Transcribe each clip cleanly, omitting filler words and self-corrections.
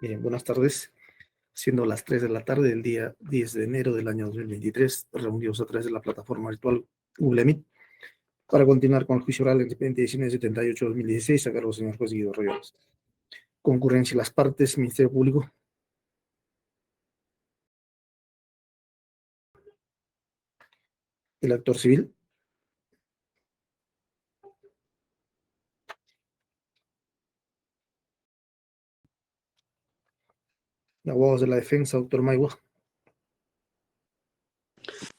Bien, buenas tardes. Siendo las 3 de la tarde del día 10 de enero del año 2023, reunidos a través de la plataforma virtual Google Meet para continuar con el juicio oral del expediente 1978-2016 a cargo del señor juez Guido Royones. Concurrencia de las partes, Ministerio Público. El actor civil. Abogados de la defensa, doctor Maigua.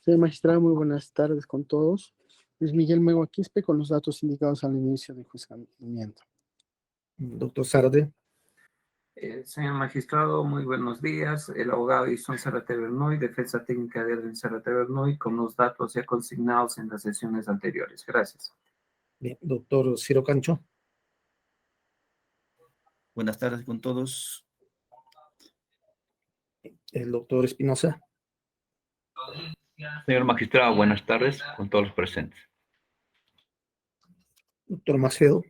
Señor magistrado, muy buenas tardes con todos. Luis Miguel Mego Quispe con los datos indicados al inicio del juzgamiento. Doctor Zárate. Señor magistrado, muy buenos días. El abogado Edson Zárate Bernoy, defensa técnica de Edwin Zárate Bernoy, con los datos ya consignados en las sesiones anteriores. Gracias. Bien, doctor Ciro Cancho. Buenas tardes con todos. El doctor Espinosa. Señor magistrado, buenas tardes con todos los presentes. Doctor Macedo.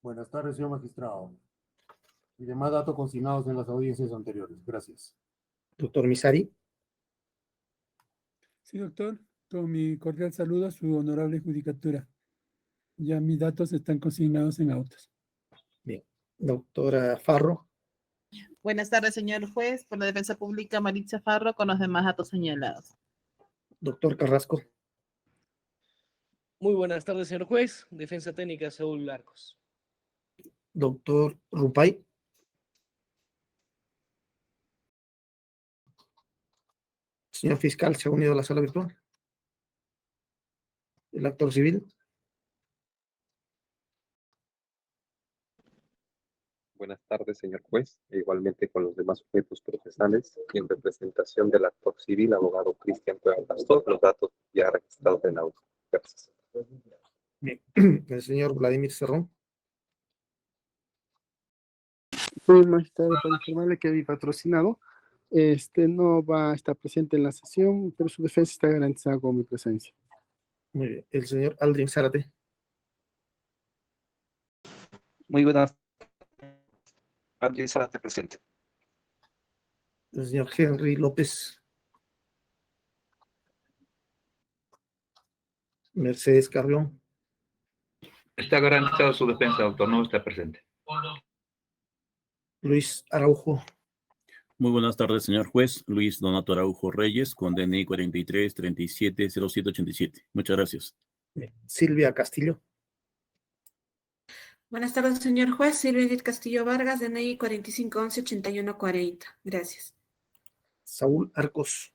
Buenas tardes, señor magistrado. Y demás datos consignados en las audiencias anteriores. Gracias. Doctor Misari. Sí, doctor. Con mi cordial saludo a su honorable judicatura. Ya mis datos están consignados en autos. Bien. Doctora Farro. Buenas tardes, señor juez. Por la defensa pública, Maritza Farro, con los demás datos señalados. Doctor Carrasco. Muy buenas tardes, señor juez. Defensa técnica, Saúl Arcos. Doctor Rupay. Señor fiscal, se ha unido a la sala virtual. El actor civil. Buenas tardes, señor juez, e igualmente con los demás sujetos procesales, y en representación del actor civil, abogado Cristian Cueva Pastor, los datos ya registrados en auto. Gracias. Bien. El señor Vladimir Cerrón. Señor magistrado, para informarle que mi patrocinado no va a estar presente en la sesión, pero su defensa está garantizada con mi presencia. Muy bien. El señor Aldrin Zárate. Muy buenas. Andrés Zárate presente. El señor Henry López. Mercedes Carrión. Está garantizado su defensa, doctor, no está presente. Luis Araujo. Muy buenas tardes, señor juez. Luis Donato Araujo Reyes, con DNI 43 37 07 87. Muchas gracias. Bien. Silvia Castillo. Buenas tardes, señor juez. Silvia Edith Castillo Vargas, DNI 4511 8140. Gracias. Saúl Arcos.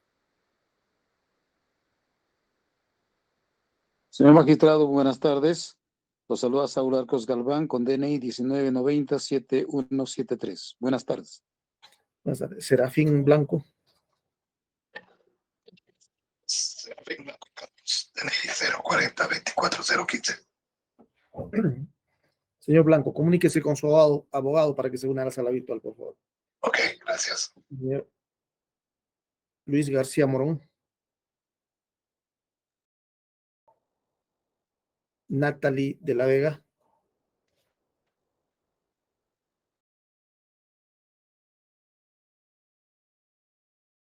Señor magistrado, buenas tardes. Los saluda Saúl Arcos Galván con DNI 1990 7173. Buenas tardes. Buenas tardes. Serafín Blanco. Serafín Blanco, DNI 040 24015. Señor Blanco, comuníquese con su abogado para que se una a la sala virtual, por favor. Ok, gracias. Señor Luis García Morón. Natalie de la Vega.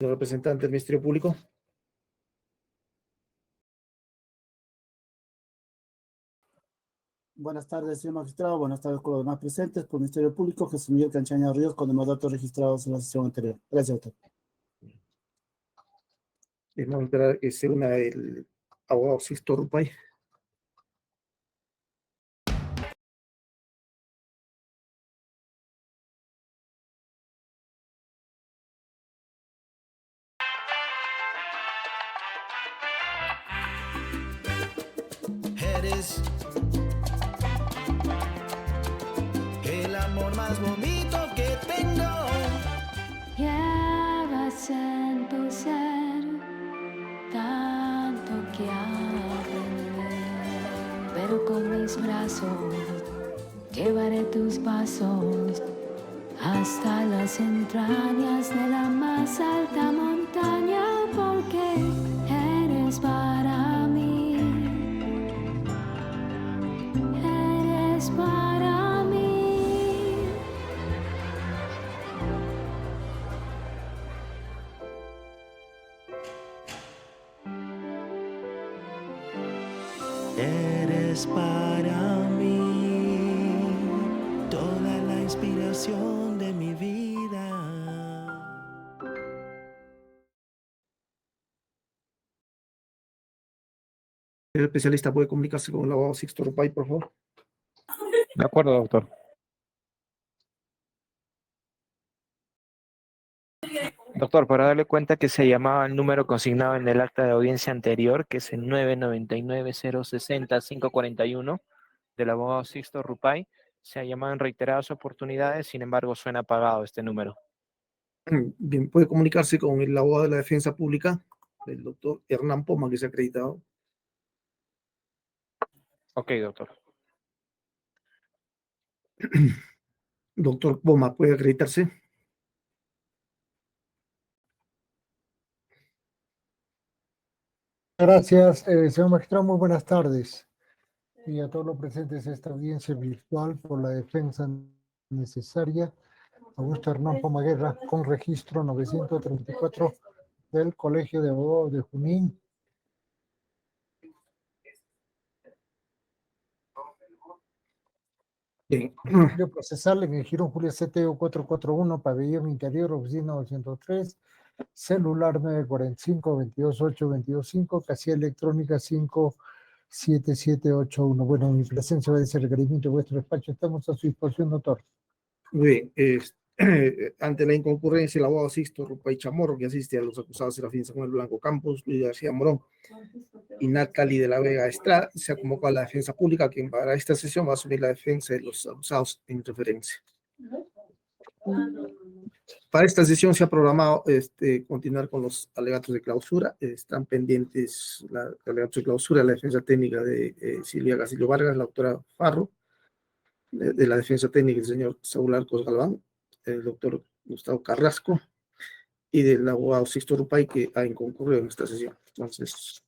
El representante del Ministerio Público. Buenas tardes, señor magistrado. Buenas tardes con los demás presentes. Por el Ministerio Público, Jesús Miguel Canchaña Ríos, con demás datos registrados en la sesión anterior. Gracias, doctor. Vamos a esperar que se una el abogado Sisto Rupay. Eres el amor más bonito que tengo. Llevas en tu ser tanto que aprender, pero con mis brazos llevaré tus pasos hasta las entrañas de la más alta montaña, porque eres para mí, eres para mí. Eres para mí toda la inspiración de mi vida. El especialista puede comunicarse con el abogado Sixto Rupay, por favor. De acuerdo, doctor. Doctor, para darle cuenta que se llamaba el número consignado en el acta de audiencia anterior, que es el 999-060-541 del abogado Sixto Rupay, se ha llamado en reiteradas oportunidades, sin embargo suena apagado este número. Bien, puede comunicarse con el abogado de la defensa pública, el doctor Hernán Poma, que se ha acreditado. Ok, doctor. Doctor Poma, ¿puede acreditarse? Gracias, señor magistrado. Muy buenas tardes. Y a todos los presentes esta audiencia virtual por la defensa necesaria. Augusto Hernán Poma Guerra, con registro 934 del Colegio de Abogados de Junín. Domicilio procesal en el Girón Julia CTO 441, pabellón interior, oficina 203, celular 945-228-225, casilla electrónica 57781. Bueno, mi presencia va a ser requerimiento de vuestro despacho. Estamos a su disposición, doctor. Muy bien. Ante la inconcurrencia, el abogado Sixto Rupay Chamorro, que asiste a los acusados Serafín Samuel Blanco Campos, Luis García Morón y Natalie de la Vega Estrada, se ha convocado a la defensa pública, quien para esta sesión va a asumir la defensa de los acusados en referencia. Para esta sesión se ha programado continuar con los alegatos de clausura. Están pendientes los alegatos de clausura de la defensa técnica de Silvia Castillo Vargas, la doctora Farro, de la defensa técnica del señor Saúl Arcos Galván, el doctor Gustavo Carrasco, y del abogado Sixto Rupay, que ha concurrido en esta sesión. Entonces,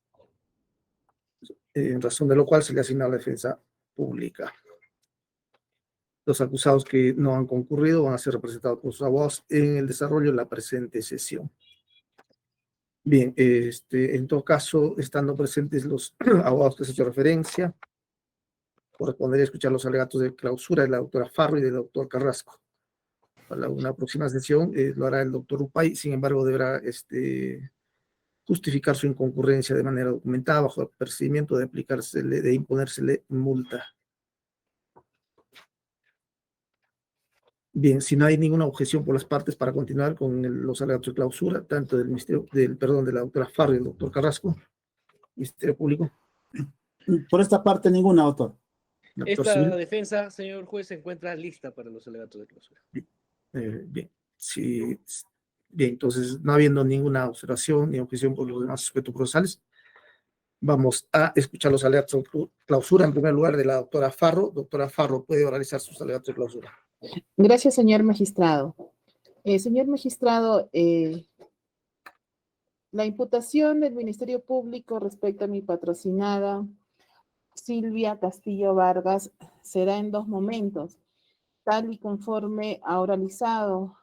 en razón de lo cual se le ha asignado la defensa pública. Los acusados que no han concurrido van a ser representados por sus abogados en el desarrollo de la presente sesión. Bien, en todo caso, estando presentes los abogados que se ha hecho referencia, correspondería escuchar los alegatos de clausura de la doctora Farro y del doctor Carrasco. Para una próxima sesión lo hará el doctor Rupay, sin embargo deberá justificar su inconcurrencia de manera documentada bajo el procedimiento de imponérsele multa. Bien, si no hay ninguna objeción por las partes para continuar con los alegatos de clausura, tanto del ministerio, de la doctora Farro y del doctor Carrasco, Ministerio Público. Por esta parte, ninguna, doctor. Esta defensa, señor juez, se encuentra lista para los alegatos de clausura. Bien, sí, bien, entonces, no habiendo ninguna observación ni objeción por los demás sujetos procesales, vamos a escuchar los alegatos de clausura. En primer lugar, de la doctora Farro. Doctora Farro, puede oralizar sus alegatos de clausura. Gracias, señor magistrado. Señor magistrado, la imputación del Ministerio Público respecto a mi patrocinada Silvia Castillo Vargas será en dos momentos, tal y conforme ha oralizado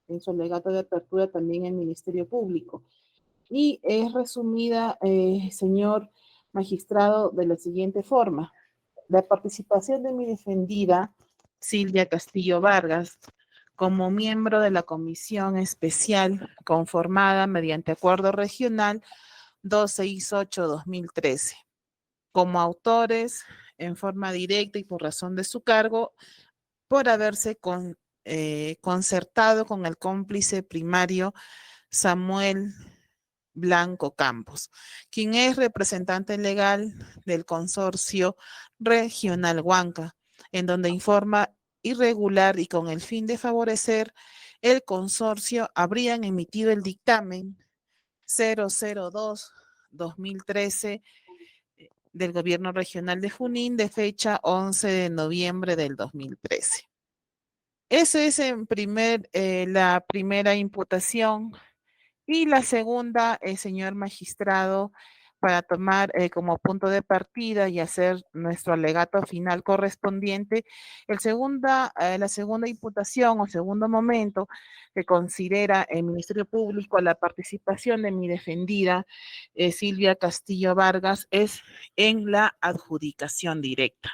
en su alegato de apertura también el Ministerio Público. Y es resumida, señor magistrado, de la siguiente forma. La participación de mi defendida, Silvia Castillo Vargas, como miembro de la Comisión Especial conformada mediante Acuerdo Regional 268-2013, como autores en forma directa y por razón de su cargo, por haberse concertado con el cómplice primario Samuel Blanco Campos, quien es representante legal del Consorcio Regional Huanca, en donde informa irregular y con el fin de favorecer el consorcio, habrían emitido el dictamen 002-2013 del Gobierno Regional de Junín de fecha 11 de noviembre del 2013. Esa es la primera imputación. Y la segunda, señor magistrado, para tomar como punto de partida y hacer nuestro alegato final correspondiente la segunda imputación o segundo momento que considera el Ministerio Público la participación de mi defendida Silvia Castillo Vargas es en la adjudicación directa.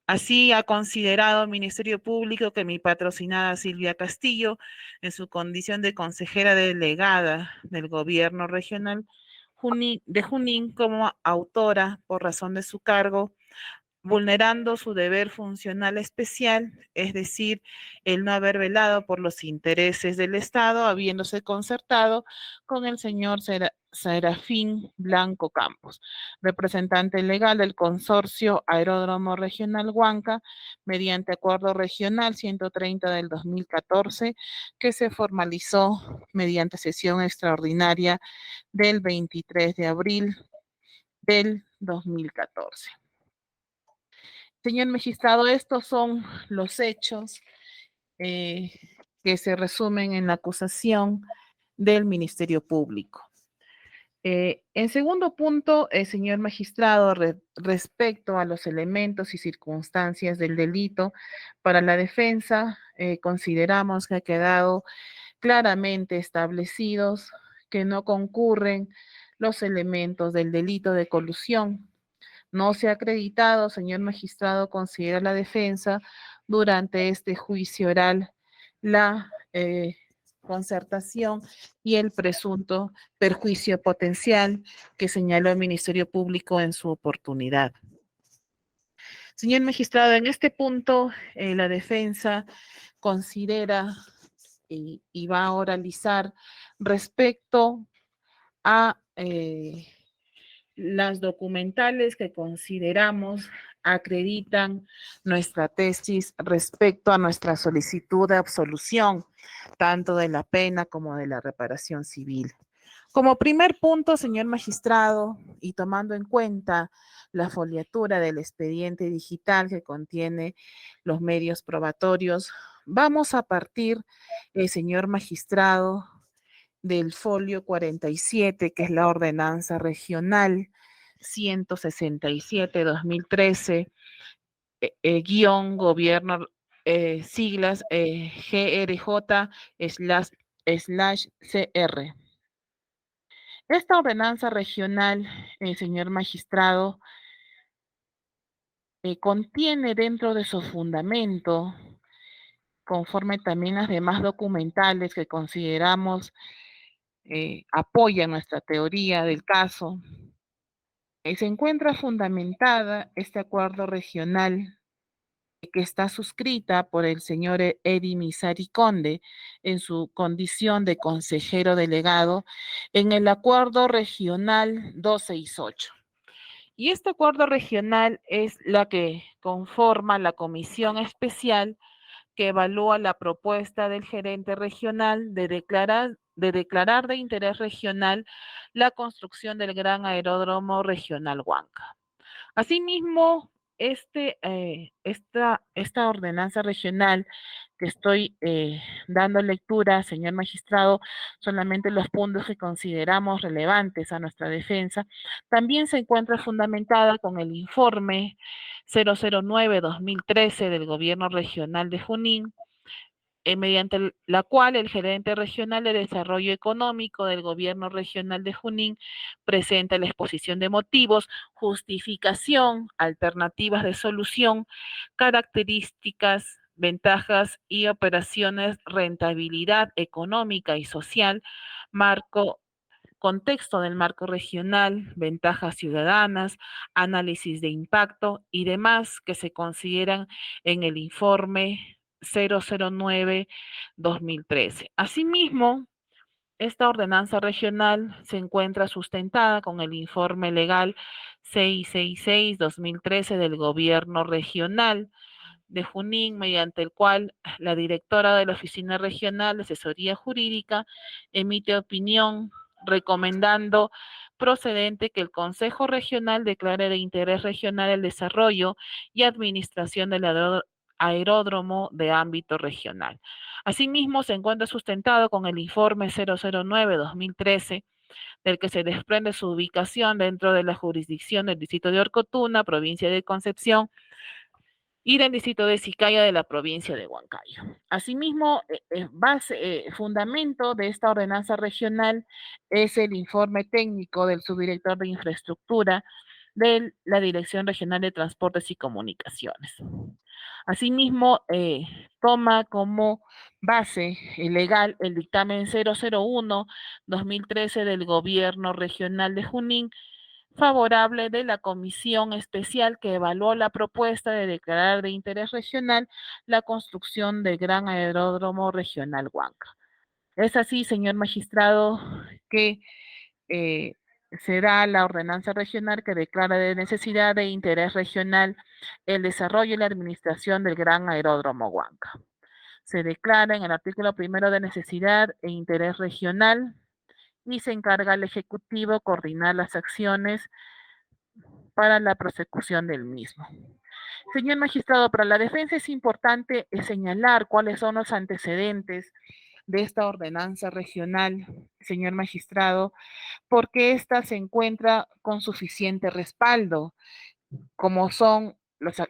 Así ha considerado el Ministerio Público que mi patrocinada Silvia Castillo, en su condición de consejera delegada del gobierno regional de Junín como autora por razón de su cargo, vulnerando su deber funcional especial, es decir, el no haber velado por los intereses del Estado, habiéndose concertado con el señor Serafín Blanco Campos, representante legal del Consorcio Aeródromo Regional Huanca, mediante Acuerdo Regional 130 del 2014, que se formalizó mediante sesión extraordinaria del 23 de abril del 2014. Señor magistrado, estos son los hechos que se resumen en la acusación del Ministerio Público. En segundo punto, señor magistrado, respecto a los elementos y circunstancias del delito, para la defensa consideramos que ha quedado claramente establecidos que no concurren los elementos del delito de colusión. No se ha acreditado, señor magistrado, considera la defensa durante este juicio oral la concertación y el presunto perjuicio potencial que señaló el Ministerio Público en su oportunidad. Señor magistrado, en este punto la defensa considera y va a oralizar respecto a las documentales que consideramos acreditan nuestra tesis respecto a nuestra solicitud de absolución, tanto de la pena como de la reparación civil. Como primer punto, señor magistrado, y tomando en cuenta la foliatura del expediente digital que contiene los medios probatorios, vamos a partir, señor magistrado, del folio 47, que es la ordenanza regional 167-2013, guión gobierno, siglas GRJ/CR. Esta ordenanza regional, señor magistrado, contiene dentro de su fundamento, conforme también las demás documentales que consideramos apoya nuestra teoría del caso, se encuentra fundamentada este acuerdo regional que está suscrita por el señor Edi Misari Conde en su condición de consejero delegado en el acuerdo regional 268. Y este acuerdo regional es la que conforma la comisión especial que evalúa la propuesta del gerente regional de declarar de interés regional la construcción del gran aeródromo regional Huanca. Asimismo, esta ordenanza regional que estoy dando lectura, señor magistrado, solamente los puntos que consideramos relevantes a nuestra defensa, también se encuentra fundamentada con el informe 009-2013 del Gobierno Regional de Junín, mediante la cual el gerente regional de desarrollo económico del gobierno regional de Junín presenta la exposición de motivos, justificación, alternativas de solución, características, ventajas y operaciones, rentabilidad económica y social, contexto del marco regional, ventajas ciudadanas, análisis de impacto y demás que se consideran en el informe 009-2013. Asimismo, esta ordenanza regional se encuentra sustentada con el informe legal 666-2013 del Gobierno Regional de Junín, mediante el cual la directora de la Oficina Regional de Asesoría Jurídica emite opinión recomendando procedente que el Consejo Regional declare de interés regional el desarrollo y administración del aeródromo de ámbito regional. Asimismo, se encuentra sustentado con el informe 009-2013 del que se desprende su ubicación dentro de la jurisdicción del distrito de Orcotuna, provincia de Concepción, y del distrito de Sicaya de la provincia de Huancayo. Asimismo, fundamento de esta ordenanza regional es el informe técnico del subdirector de infraestructura de la Dirección Regional de Transportes y Comunicaciones. Asimismo, toma como base legal el dictamen 001-2013 del Gobierno Regional de Junín, favorable de la comisión especial que evaluó la propuesta de declarar de interés regional la construcción del Gran Aeródromo Regional Huanca. Es así, señor magistrado, que será la ordenanza regional que declara de necesidad de interés regional el desarrollo y la administración del Gran Aeródromo Huanca. Se declara en el artículo 1 de necesidad e interés regional y se encarga al Ejecutivo coordinar las acciones para la prosecución del mismo. Señor magistrado, para la defensa es importante señalar cuáles son los antecedentes de esta ordenanza regional, señor magistrado, porque ésta se encuentra con suficiente respaldo, como son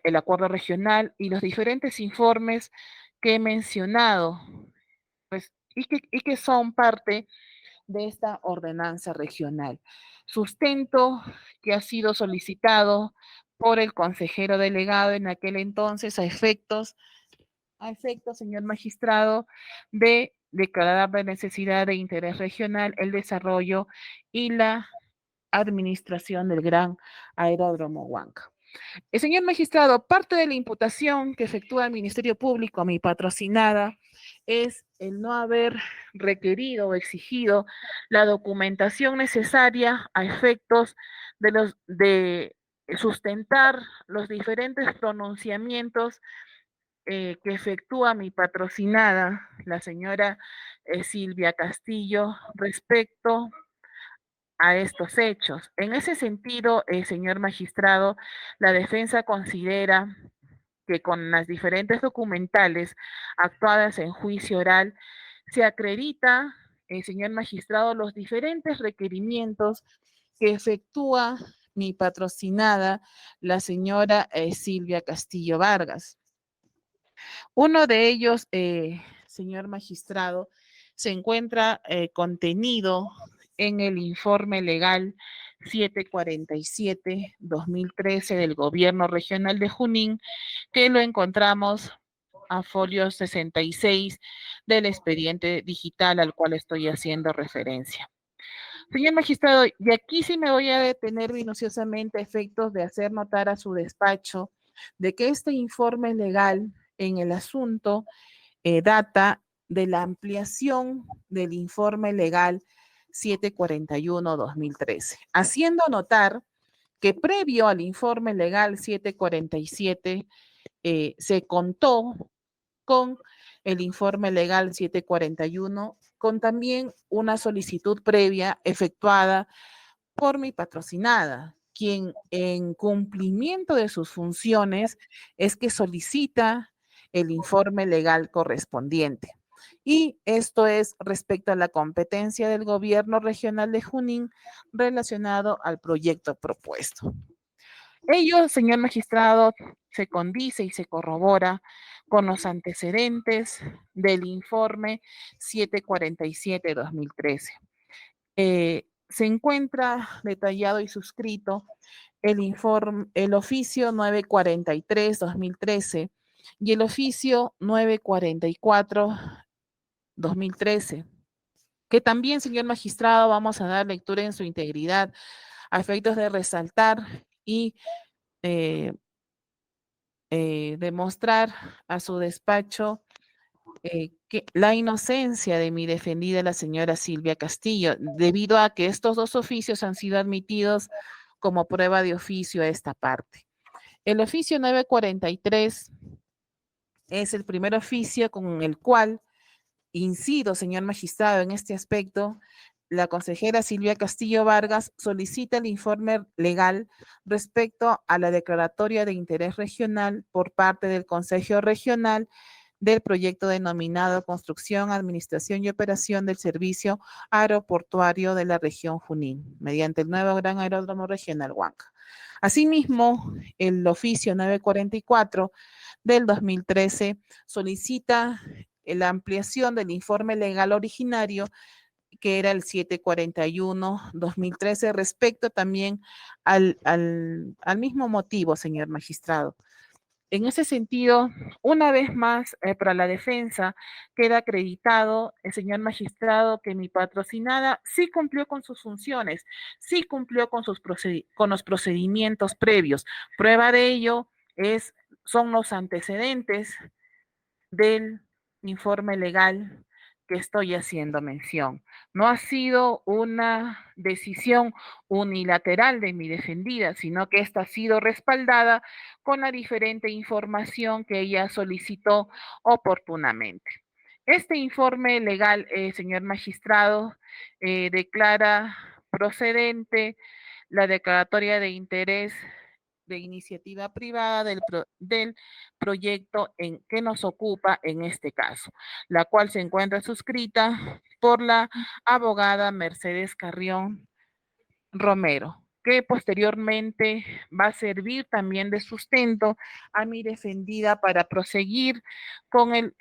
el acuerdo regional y los diferentes informes que he mencionado, pues, y que son parte de esta ordenanza regional. Sustento que ha sido solicitado por el consejero delegado en aquel entonces a efectos, señor magistrado, de declarar de necesidad de interés regional el desarrollo y la administración del Gran Aeródromo Huanca. Señor magistrado, parte de la imputación que efectúa el Ministerio Público a mi patrocinada es el no haber requerido o exigido la documentación necesaria a efectos de sustentar los diferentes pronunciamientos que efectúa mi patrocinada, la señora Silvia Castillo, respecto a estos hechos. En ese sentido, señor magistrado, la defensa considera que con las diferentes documentales actuadas en juicio oral se acredita, señor magistrado, los diferentes requerimientos que efectúa mi patrocinada, la señora Silvia Castillo Vargas. Uno de ellos, señor magistrado, se encuentra contenido en el informe legal 747-2013 del Gobierno Regional de Junín, que lo encontramos a folio 66 del expediente digital al cual estoy haciendo referencia. Señor magistrado, y aquí sí me voy a detener minuciosamente a efectos de hacer notar a su despacho de que este informe legal en el asunto data de la ampliación del informe legal 741-2013, haciendo notar que previo al informe legal 747 se contó con el informe legal 741, con también una solicitud previa efectuada por mi patrocinada, quien en cumplimiento de sus funciones es que solicita el informe legal correspondiente. Y esto es respecto a la competencia del Gobierno Regional de Junín relacionado al proyecto propuesto. Ello, señor magistrado, se condice y se corrobora con los antecedentes del informe 747-2013. Se encuentra detallado y suscrito el oficio 943-2013 y el oficio 944-2013, que también, señor magistrado, vamos a dar lectura en su integridad a efectos de resaltar y demostrar a su despacho que la inocencia de mi defendida, la señora Silvia Castillo, debido a que estos dos oficios han sido admitidos como prueba de oficio a esta parte. El oficio 943 es el primer oficio con el cual incido, señor magistrado, en este aspecto. La consejera Silvia Castillo Vargas solicita el informe legal respecto a la declaratoria de interés regional por parte del Consejo Regional del proyecto denominado Construcción, Administración y Operación del Servicio Aeroportuario de la región Junín, mediante el nuevo Gran Aeródromo Regional Huanca. Asimismo, el oficio 944 del 2013 solicita la ampliación del informe legal originario, que era el 741-2013, respecto también al mismo motivo, señor magistrado. En ese sentido, una vez más, para la defensa, queda acreditado, el señor magistrado, que mi patrocinada sí cumplió con sus funciones, sí cumplió con los procedimientos previos. Prueba de ello son los antecedentes del informe legal que estoy haciendo mención. No ha sido una decisión unilateral de mi defendida, sino que esta ha sido respaldada con la diferente información que ella solicitó oportunamente. Este informe legal, señor magistrado, declara procedente la declaratoria de interés de iniciativa privada del proyecto que nos ocupa en este caso, la cual se encuentra suscrita por la abogada Mercedes Carrión Romero, que posteriormente va a servir también de sustento a mi defendida para proseguir con el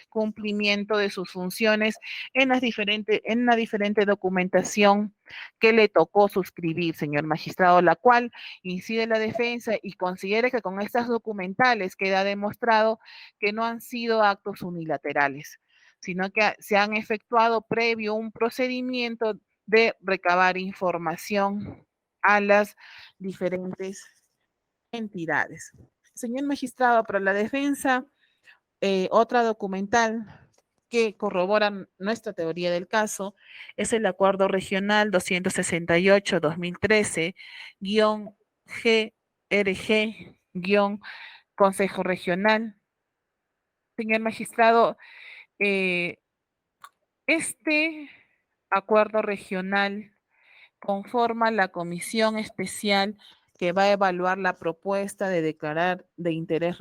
cumplimiento de sus funciones en la diferente documentación que le tocó suscribir, señor magistrado, la cual incide la defensa y considera que con estas documentales queda demostrado que no han sido actos unilaterales, sino que se han efectuado previo un procedimiento de recabar información a las diferentes entidades. Señor magistrado, para la defensa, otra documental que corrobora nuestra teoría del caso es el Acuerdo Regional 268-2013-GRG-Consejo Regional. Señor magistrado, este acuerdo regional conforma la comisión especial que va a evaluar la propuesta de declarar de interés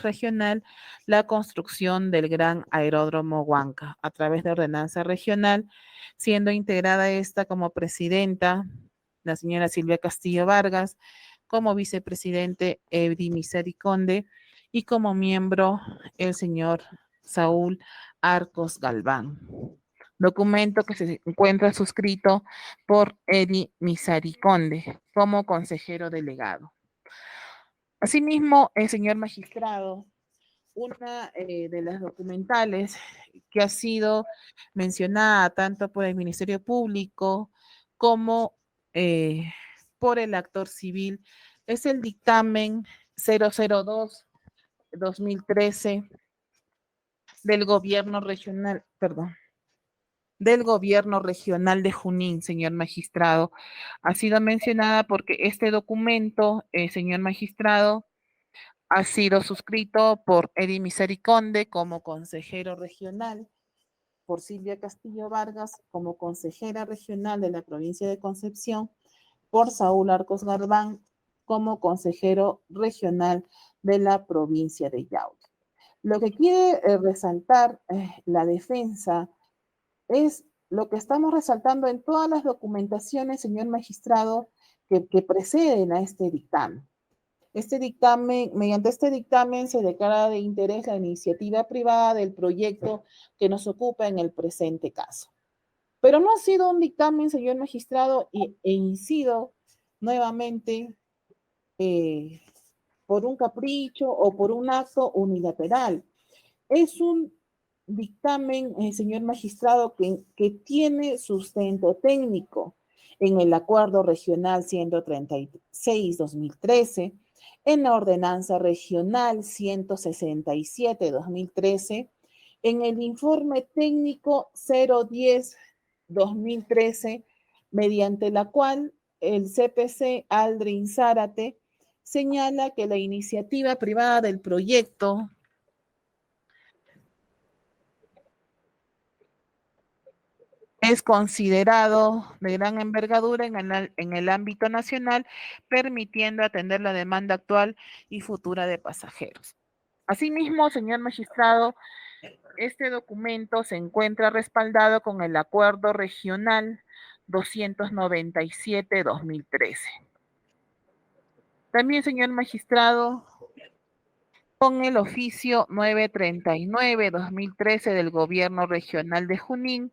regional la construcción del Gran Aeródromo Huanca a través de ordenanza regional, siendo integrada esta como presidenta la señora Silvia Castillo Vargas, como vicepresidente Edi Misericonde y como miembro el señor Saúl Arcos Galván. Documento que se encuentra suscrito por Edi Misericonde como consejero delegado. Asimismo, el señor magistrado, una de las documentales que ha sido mencionada tanto por el Ministerio Público como por el actor civil es el dictamen 002-2013 del gobierno regional, del gobierno regional de Junín, señor magistrado. Ha sido mencionada porque este documento, señor magistrado, ha sido suscrito por Edi Misericonde como consejero regional, por Silvia Castillo Vargas como consejera regional de la provincia de Concepción, por Saúl Arcos Galván como consejero regional de la provincia de Yauli. Lo que quiere resaltar la defensa es lo que estamos resaltando en todas las documentaciones, señor magistrado, que preceden a este dictamen. Mediante este dictamen se declara de interés la iniciativa privada del proyecto que nos ocupa en el presente caso. Pero no ha sido un dictamen, señor magistrado, e incido nuevamente por un capricho o por un acto unilateral. Es un dictamen, señor magistrado, que tiene sustento técnico en el Acuerdo Regional 136-2013, en la Ordenanza Regional 167-2013, en el Informe Técnico 010-2013, mediante la cual el CPC Aldrin Zárate señala que la iniciativa privada del proyecto es considerado de gran envergadura en el ámbito nacional, permitiendo atender la demanda actual y futura de pasajeros. Asimismo, señor magistrado, este documento se encuentra respaldado con el Acuerdo Regional 297-2013. También, señor magistrado, con el oficio 939-2013 del Gobierno Regional de Junín,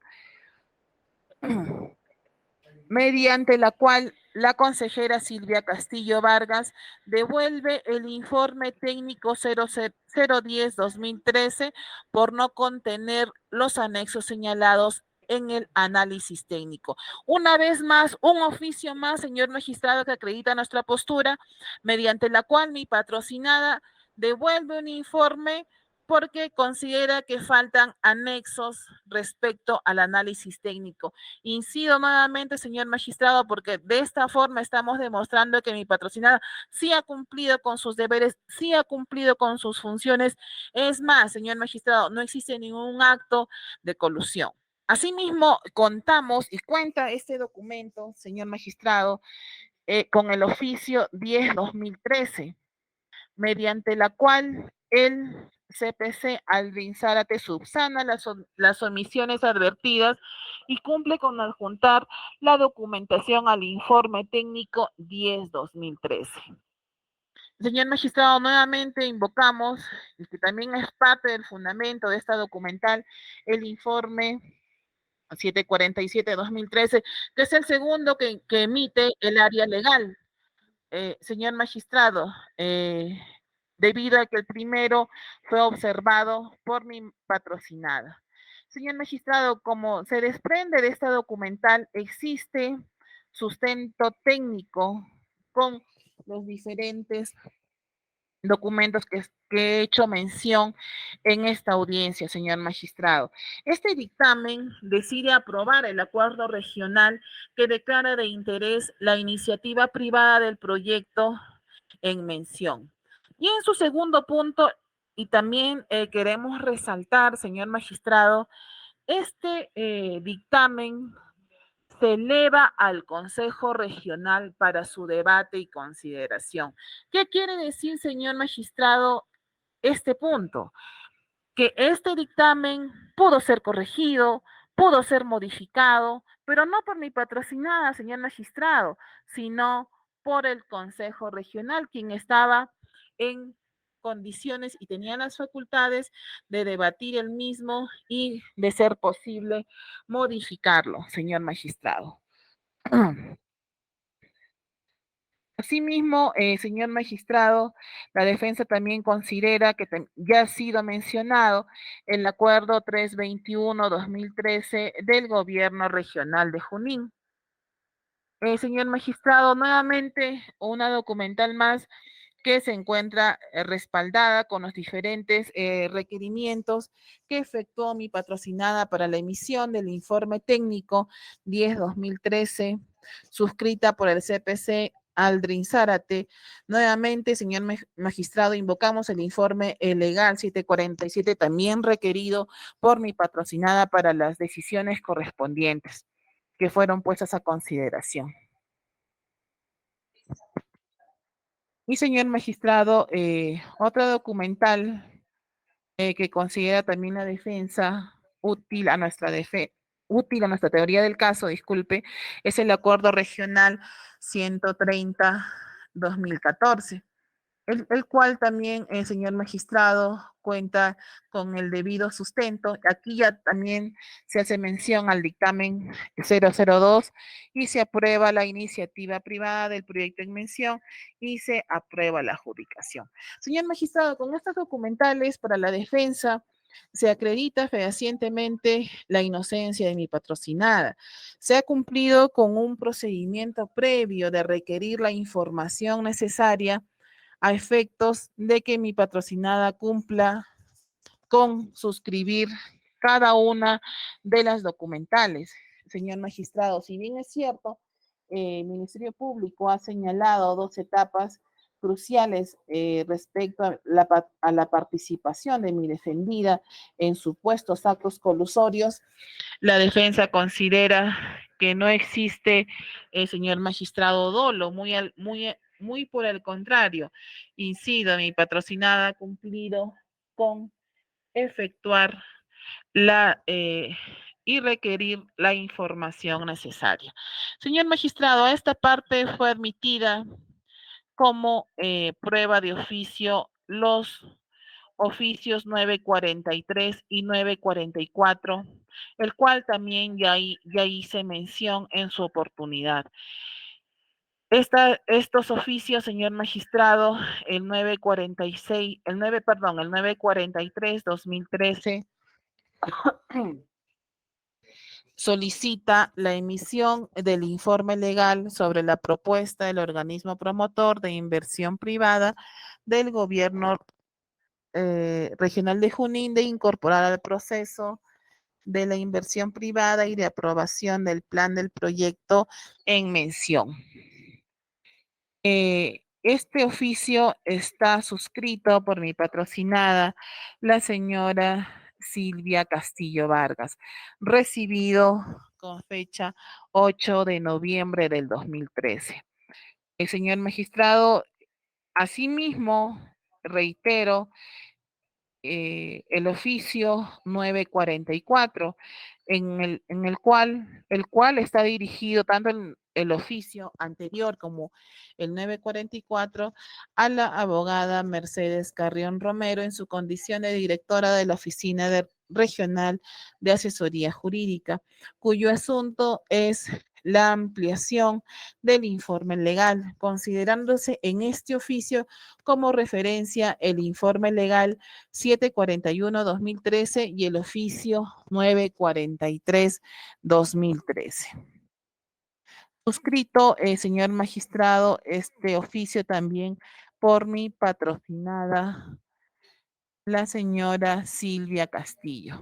mediante la cual la consejera Silvia Castillo Vargas devuelve el informe técnico 010-2013 por no contener los anexos señalados en el análisis técnico. Una vez más, un oficio más, señor magistrado, que acredita nuestra postura, mediante la cual mi patrocinada devuelve un informe porque considera que faltan anexos respecto al análisis técnico. Incido nuevamente, señor magistrado, porque de esta forma estamos demostrando que mi patrocinada sí ha cumplido con sus deberes, sí ha cumplido con sus funciones. Es más, señor magistrado, no existe ningún acto de colusión. Asimismo, contamos y cuenta este documento, señor magistrado, con el oficio 10-2013, mediante la cual el CPC Aldrin Zárate subsana las omisiones advertidas y cumple con adjuntar la documentación al informe técnico 10-2013. Señor magistrado, nuevamente invocamos, y que también es parte del fundamento de esta documental, el informe 747-2013, que es el segundo que emite el área legal. Señor magistrado, debido a que el primero fue observado por mi patrocinada. Señor magistrado, como se desprende de esta documental, existe sustento técnico con los diferentes documentos que he hecho mención en esta audiencia, señor magistrado. Este dictamen decide aprobar el acuerdo regional que declara de interés la iniciativa privada del proyecto en mención. Y en su segundo punto, y también queremos resaltar, señor magistrado, este dictamen se eleva al Consejo Regional para su debate y consideración. ¿Qué quiere decir, señor magistrado, este punto? Que este dictamen pudo ser corregido, pudo ser modificado, pero no por mi patrocinada, señor magistrado, sino por el Consejo Regional, quien estaba en condiciones y tenía las facultades de debatir el mismo y, de ser posible, modificarlo, señor magistrado. Asimismo, señor magistrado, la defensa también considera que ya ha sido mencionado el acuerdo 321-2013 del Gobierno Regional de Junín. Señor magistrado, nuevamente una documental más que se encuentra respaldada con los diferentes requerimientos que efectuó mi patrocinada para la emisión del informe técnico 10-2013, suscrita por el CPC Aldrin Zárate. Nuevamente, señor magistrado, invocamos el informe legal 747, también requerido por mi patrocinada para las decisiones correspondientes que fueron puestas a consideración. Y señor magistrado, otra documental que considera también la defensa útil a nuestra teoría del caso, disculpe, es el Acuerdo Regional 130-2014. El cual también, señor magistrado, cuenta con el debido sustento. Aquí ya también se hace mención al dictamen 002 y se aprueba la iniciativa privada del proyecto en mención y se aprueba la adjudicación. Señor magistrado, con estas documentales para la defensa se acredita fehacientemente la inocencia de mi patrocinada. Se ha cumplido con un procedimiento previo de requerir la información necesaria a efectos de que mi patrocinada cumpla con suscribir cada una de las documentales. Señor magistrado, si bien es cierto, el Ministerio Público ha señalado 2 etapas cruciales respecto a la participación de mi defendida en supuestos actos colusorios, la defensa considera que no existe, señor magistrado, dolo, muy muy por el contrario, incido, mi patrocinada ha cumplido con efectuar y requerir la información necesaria. Señor magistrado, esta parte fue admitida como prueba de oficio los oficios 943 y 944, el cual también ya hice mención en su oportunidad. Estos oficios, señor magistrado, el 943-2013, solicita la emisión del informe legal sobre la propuesta del organismo promotor de inversión privada del gobierno regional de Junín de incorporar al proceso de la inversión privada y de aprobación del plan del proyecto en mención. Este oficio está suscrito por mi patrocinada, la señora Silvia Castillo Vargas, recibido con fecha 8 de noviembre del 2013. El señor magistrado, asimismo, reitero, el oficio 944, en el cual está dirigido tanto el oficio anterior como el 944 a la abogada Mercedes Carrión Romero en su condición de directora de la Oficina Regional de Asesoría Jurídica, cuyo asunto es la ampliación del informe legal, considerándose en este oficio como referencia el informe legal 741-2013 y el oficio 943-2013. Suscrito, señor magistrado, este oficio también por mi patrocinada, la señora Silvia Castillo.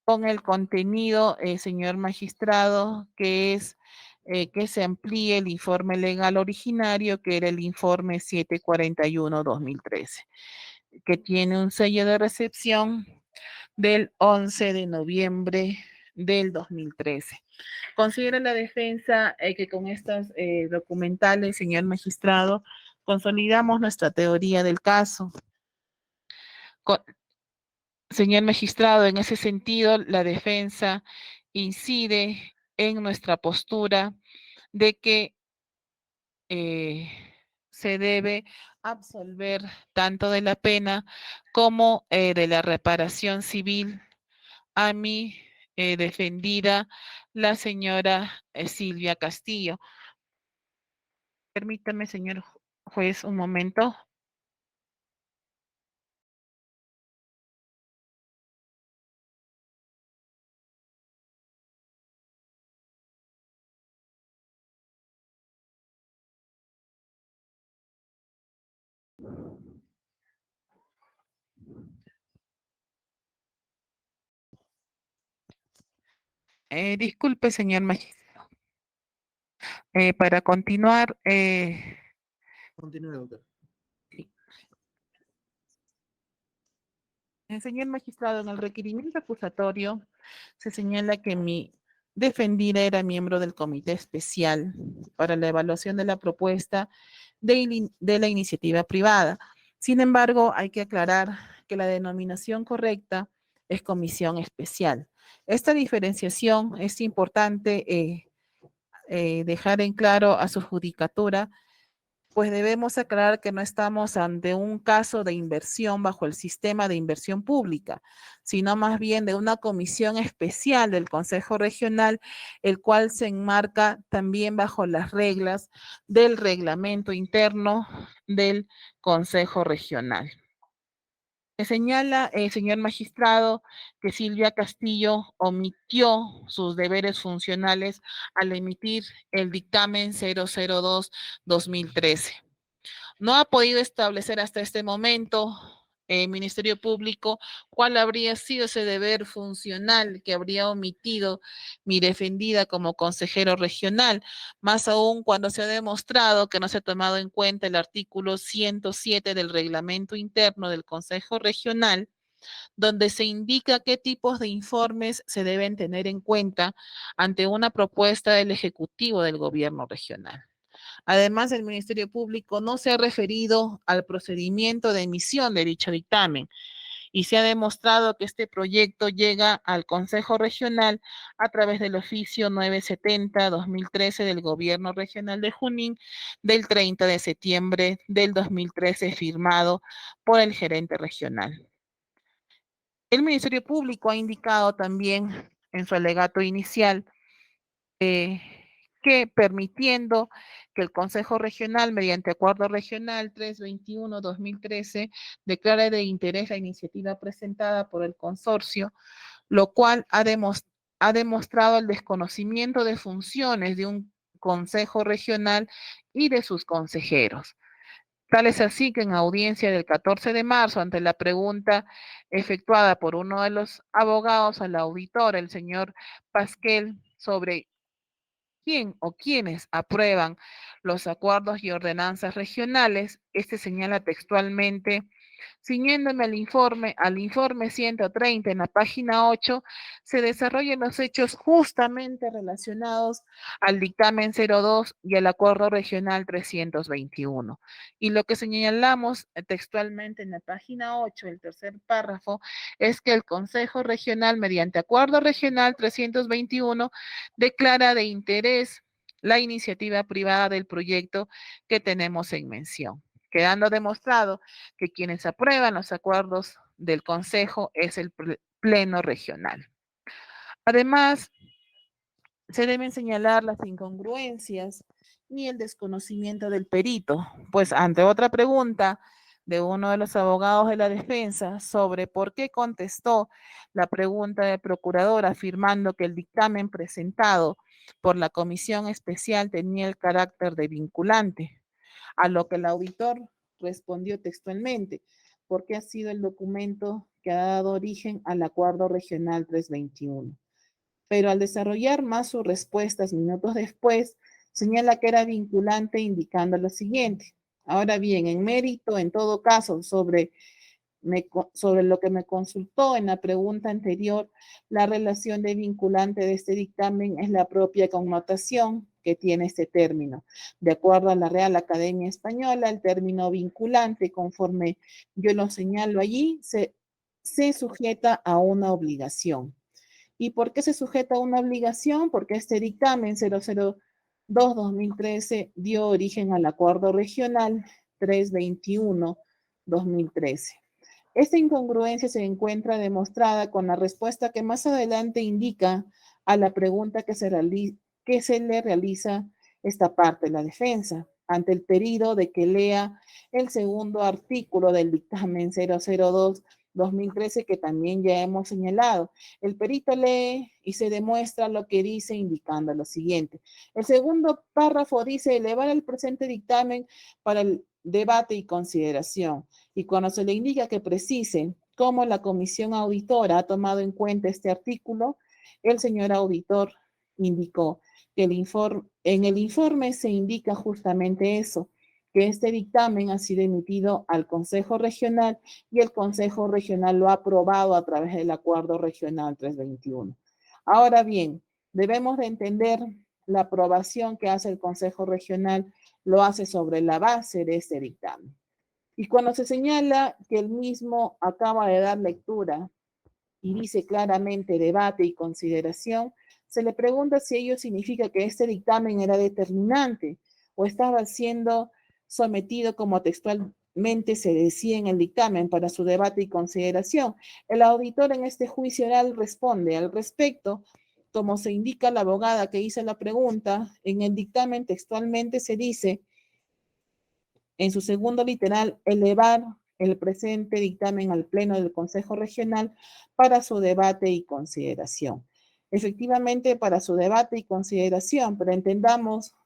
Con el contenido, señor magistrado, que es que se amplíe el informe legal originario, que era el informe 741-2013, que tiene un sello de recepción del 11 de noviembre del 2013. Considera la defensa que con estas documentales, señor magistrado, consolidamos nuestra teoría del caso. Señor magistrado, en ese sentido, la defensa incide en nuestra postura de que se debe absolver tanto de la pena como de la reparación civil a mi defendida, la señora Silvia Castillo. Permítame, señor juez, un momento. Disculpe, señor magistrado. Para continuar. Continúe, doctor. Señor magistrado, en el requerimiento acusatorio se señala que mi defendida era miembro del Comité Especial para la evaluación de la propuesta de la iniciativa privada. Sin embargo, hay que aclarar que la denominación correcta es comisión especial. Esta diferenciación es importante dejar en claro a su judicatura, pues debemos aclarar que no estamos ante un caso de inversión bajo el sistema de inversión pública, sino más bien de una comisión especial del Consejo Regional, el cual se enmarca también bajo las reglas del reglamento interno del Consejo Regional. Se señala, señor magistrado, que Silvia Castillo omitió sus deberes funcionales al emitir el dictamen 002-2013. No ha podido establecer hasta este momento el Ministerio Público cuál habría sido ese deber funcional que habría omitido mi defendida como consejero regional, más aún cuando se ha demostrado que no se ha tomado en cuenta el artículo 107 del reglamento interno del Consejo Regional, donde se indica qué tipos de informes se deben tener en cuenta ante una propuesta del Ejecutivo del Gobierno Regional. Además, el Ministerio Público no se ha referido al procedimiento de emisión de dicho dictamen y se ha demostrado que este proyecto llega al Consejo Regional a través del oficio 970-2013 del Gobierno Regional de Junín del 30 de septiembre del 2013 firmado por el gerente regional. El Ministerio Público ha indicado también en su alegato inicial que permitiendo que el Consejo Regional, mediante Acuerdo Regional 321-2013, declare de interés la iniciativa presentada por el consorcio, lo cual ha demostrado el desconocimiento de funciones de un Consejo Regional y de sus consejeros. Tal es así que en audiencia del 14 de marzo, ante la pregunta efectuada por uno de los abogados al auditor, el señor Pasquel, sobre quién o quiénes aprueban los acuerdos y ordenanzas regionales, este señala textualmente: ciñéndome al informe 130 en la página 8, se desarrollan los hechos justamente relacionados al dictamen 02 y al acuerdo regional 321. Y lo que señalamos textualmente en la página 8, el tercer párrafo, es que el Consejo Regional, mediante acuerdo regional 321, declara de interés la iniciativa privada del proyecto que tenemos en mención, quedando demostrado que quienes aprueban los acuerdos del Consejo es el Pleno Regional. Además, se deben señalar las incongruencias y el desconocimiento del perito, pues ante otra pregunta de uno de los abogados de la defensa sobre por qué contestó la pregunta del procurador afirmando que el dictamen presentado por la comisión especial tenía el carácter de vinculante, a lo que el auditor respondió textualmente: porque ha sido el documento que ha dado origen al Acuerdo Regional 321. Pero al desarrollar más sus respuestas minutos después, señala que era vinculante, indicando lo siguiente: ahora bien, en mérito, en todo caso, sobre lo que me consultó en la pregunta anterior, la relación de vinculante de este dictamen es la propia connotación que tiene este término. De acuerdo a la Real Academia Española, el término vinculante, conforme yo lo señalo allí, se sujeta a una obligación. ¿Y por qué se sujeta a una obligación? Porque este dictamen 002-2013 dio origen al Acuerdo Regional 321-2013. Esta incongruencia se encuentra demostrada con la respuesta que más adelante indica a la pregunta que se le realiza esta parte de la defensa, ante el pedido de que lea el segundo artículo del dictamen 002-2013 que también ya hemos señalado. El perito lee y se demuestra lo que dice, indicando lo siguiente. El segundo párrafo dice: elevar el presente dictamen para el debate y consideración. Y cuando se le indica que precise cómo la comisión auditora ha tomado en cuenta este artículo, el señor auditor indicó que en el informe se indica justamente eso, que este dictamen ha sido emitido al Consejo Regional y el Consejo Regional lo ha aprobado a través del Acuerdo Regional 321. Ahora bien, debemos de entender la aprobación que hace el Consejo Regional, lo hace sobre la base de este dictamen. Y cuando se señala que el mismo acaba de dar lectura y dice claramente debate y consideración, se le pregunta si ello significa que este dictamen era determinante o estaba siendo sometido, como textualmente se decía en el dictamen, para su debate y consideración. El auditor en este juicio oral responde al respecto. Como se indica la abogada que hizo la pregunta, en el dictamen textualmente se dice, en su segundo literal, elevar el presente dictamen al Pleno del Consejo Regional para su debate y consideración. Efectivamente, para su debate y consideración, pero entendamos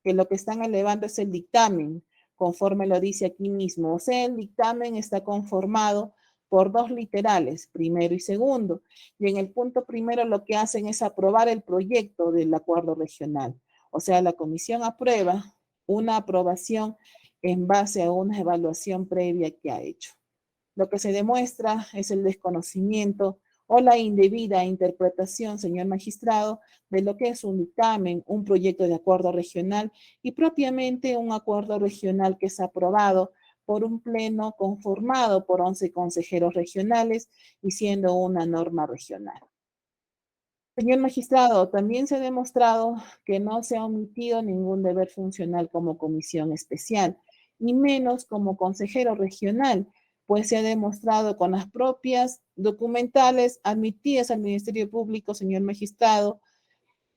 que lo que están elevando es el dictamen, conforme lo dice aquí mismo. O sea, el dictamen está conformado por dos literales, primero y segundo. Y en el punto primero lo que hacen es aprobar el proyecto del acuerdo regional. O sea, la comisión aprueba una aprobación en base a una evaluación previa que ha hecho. Lo que se demuestra es el desconocimiento o la indebida interpretación, señor magistrado, de lo que es un dictamen, un proyecto de acuerdo regional y propiamente un acuerdo regional que es aprobado por un pleno conformado por 11 consejeros regionales y siendo una norma regional. Señor magistrado, también se ha demostrado que no se ha omitido ningún deber funcional como comisión especial, ni menos como consejero regional, pues se ha demostrado con las propias documentales admitidas al Ministerio Público, señor magistrado,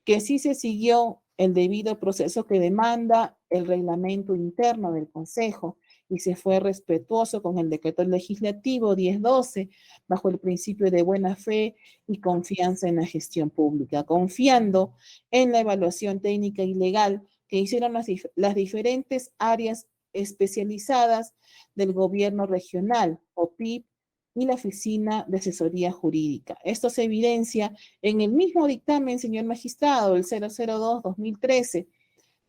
que sí se siguió el debido proceso que demanda el reglamento interno del Consejo y se fue respetuoso con el decreto legislativo 1012 bajo el principio de buena fe y confianza en la gestión pública, confiando en la evaluación técnica y legal que hicieron las diferentes áreas especializadas del gobierno regional, OPIP, y la Oficina de Asesoría Jurídica. Esto se evidencia en el mismo dictamen, señor magistrado, el 002-2013,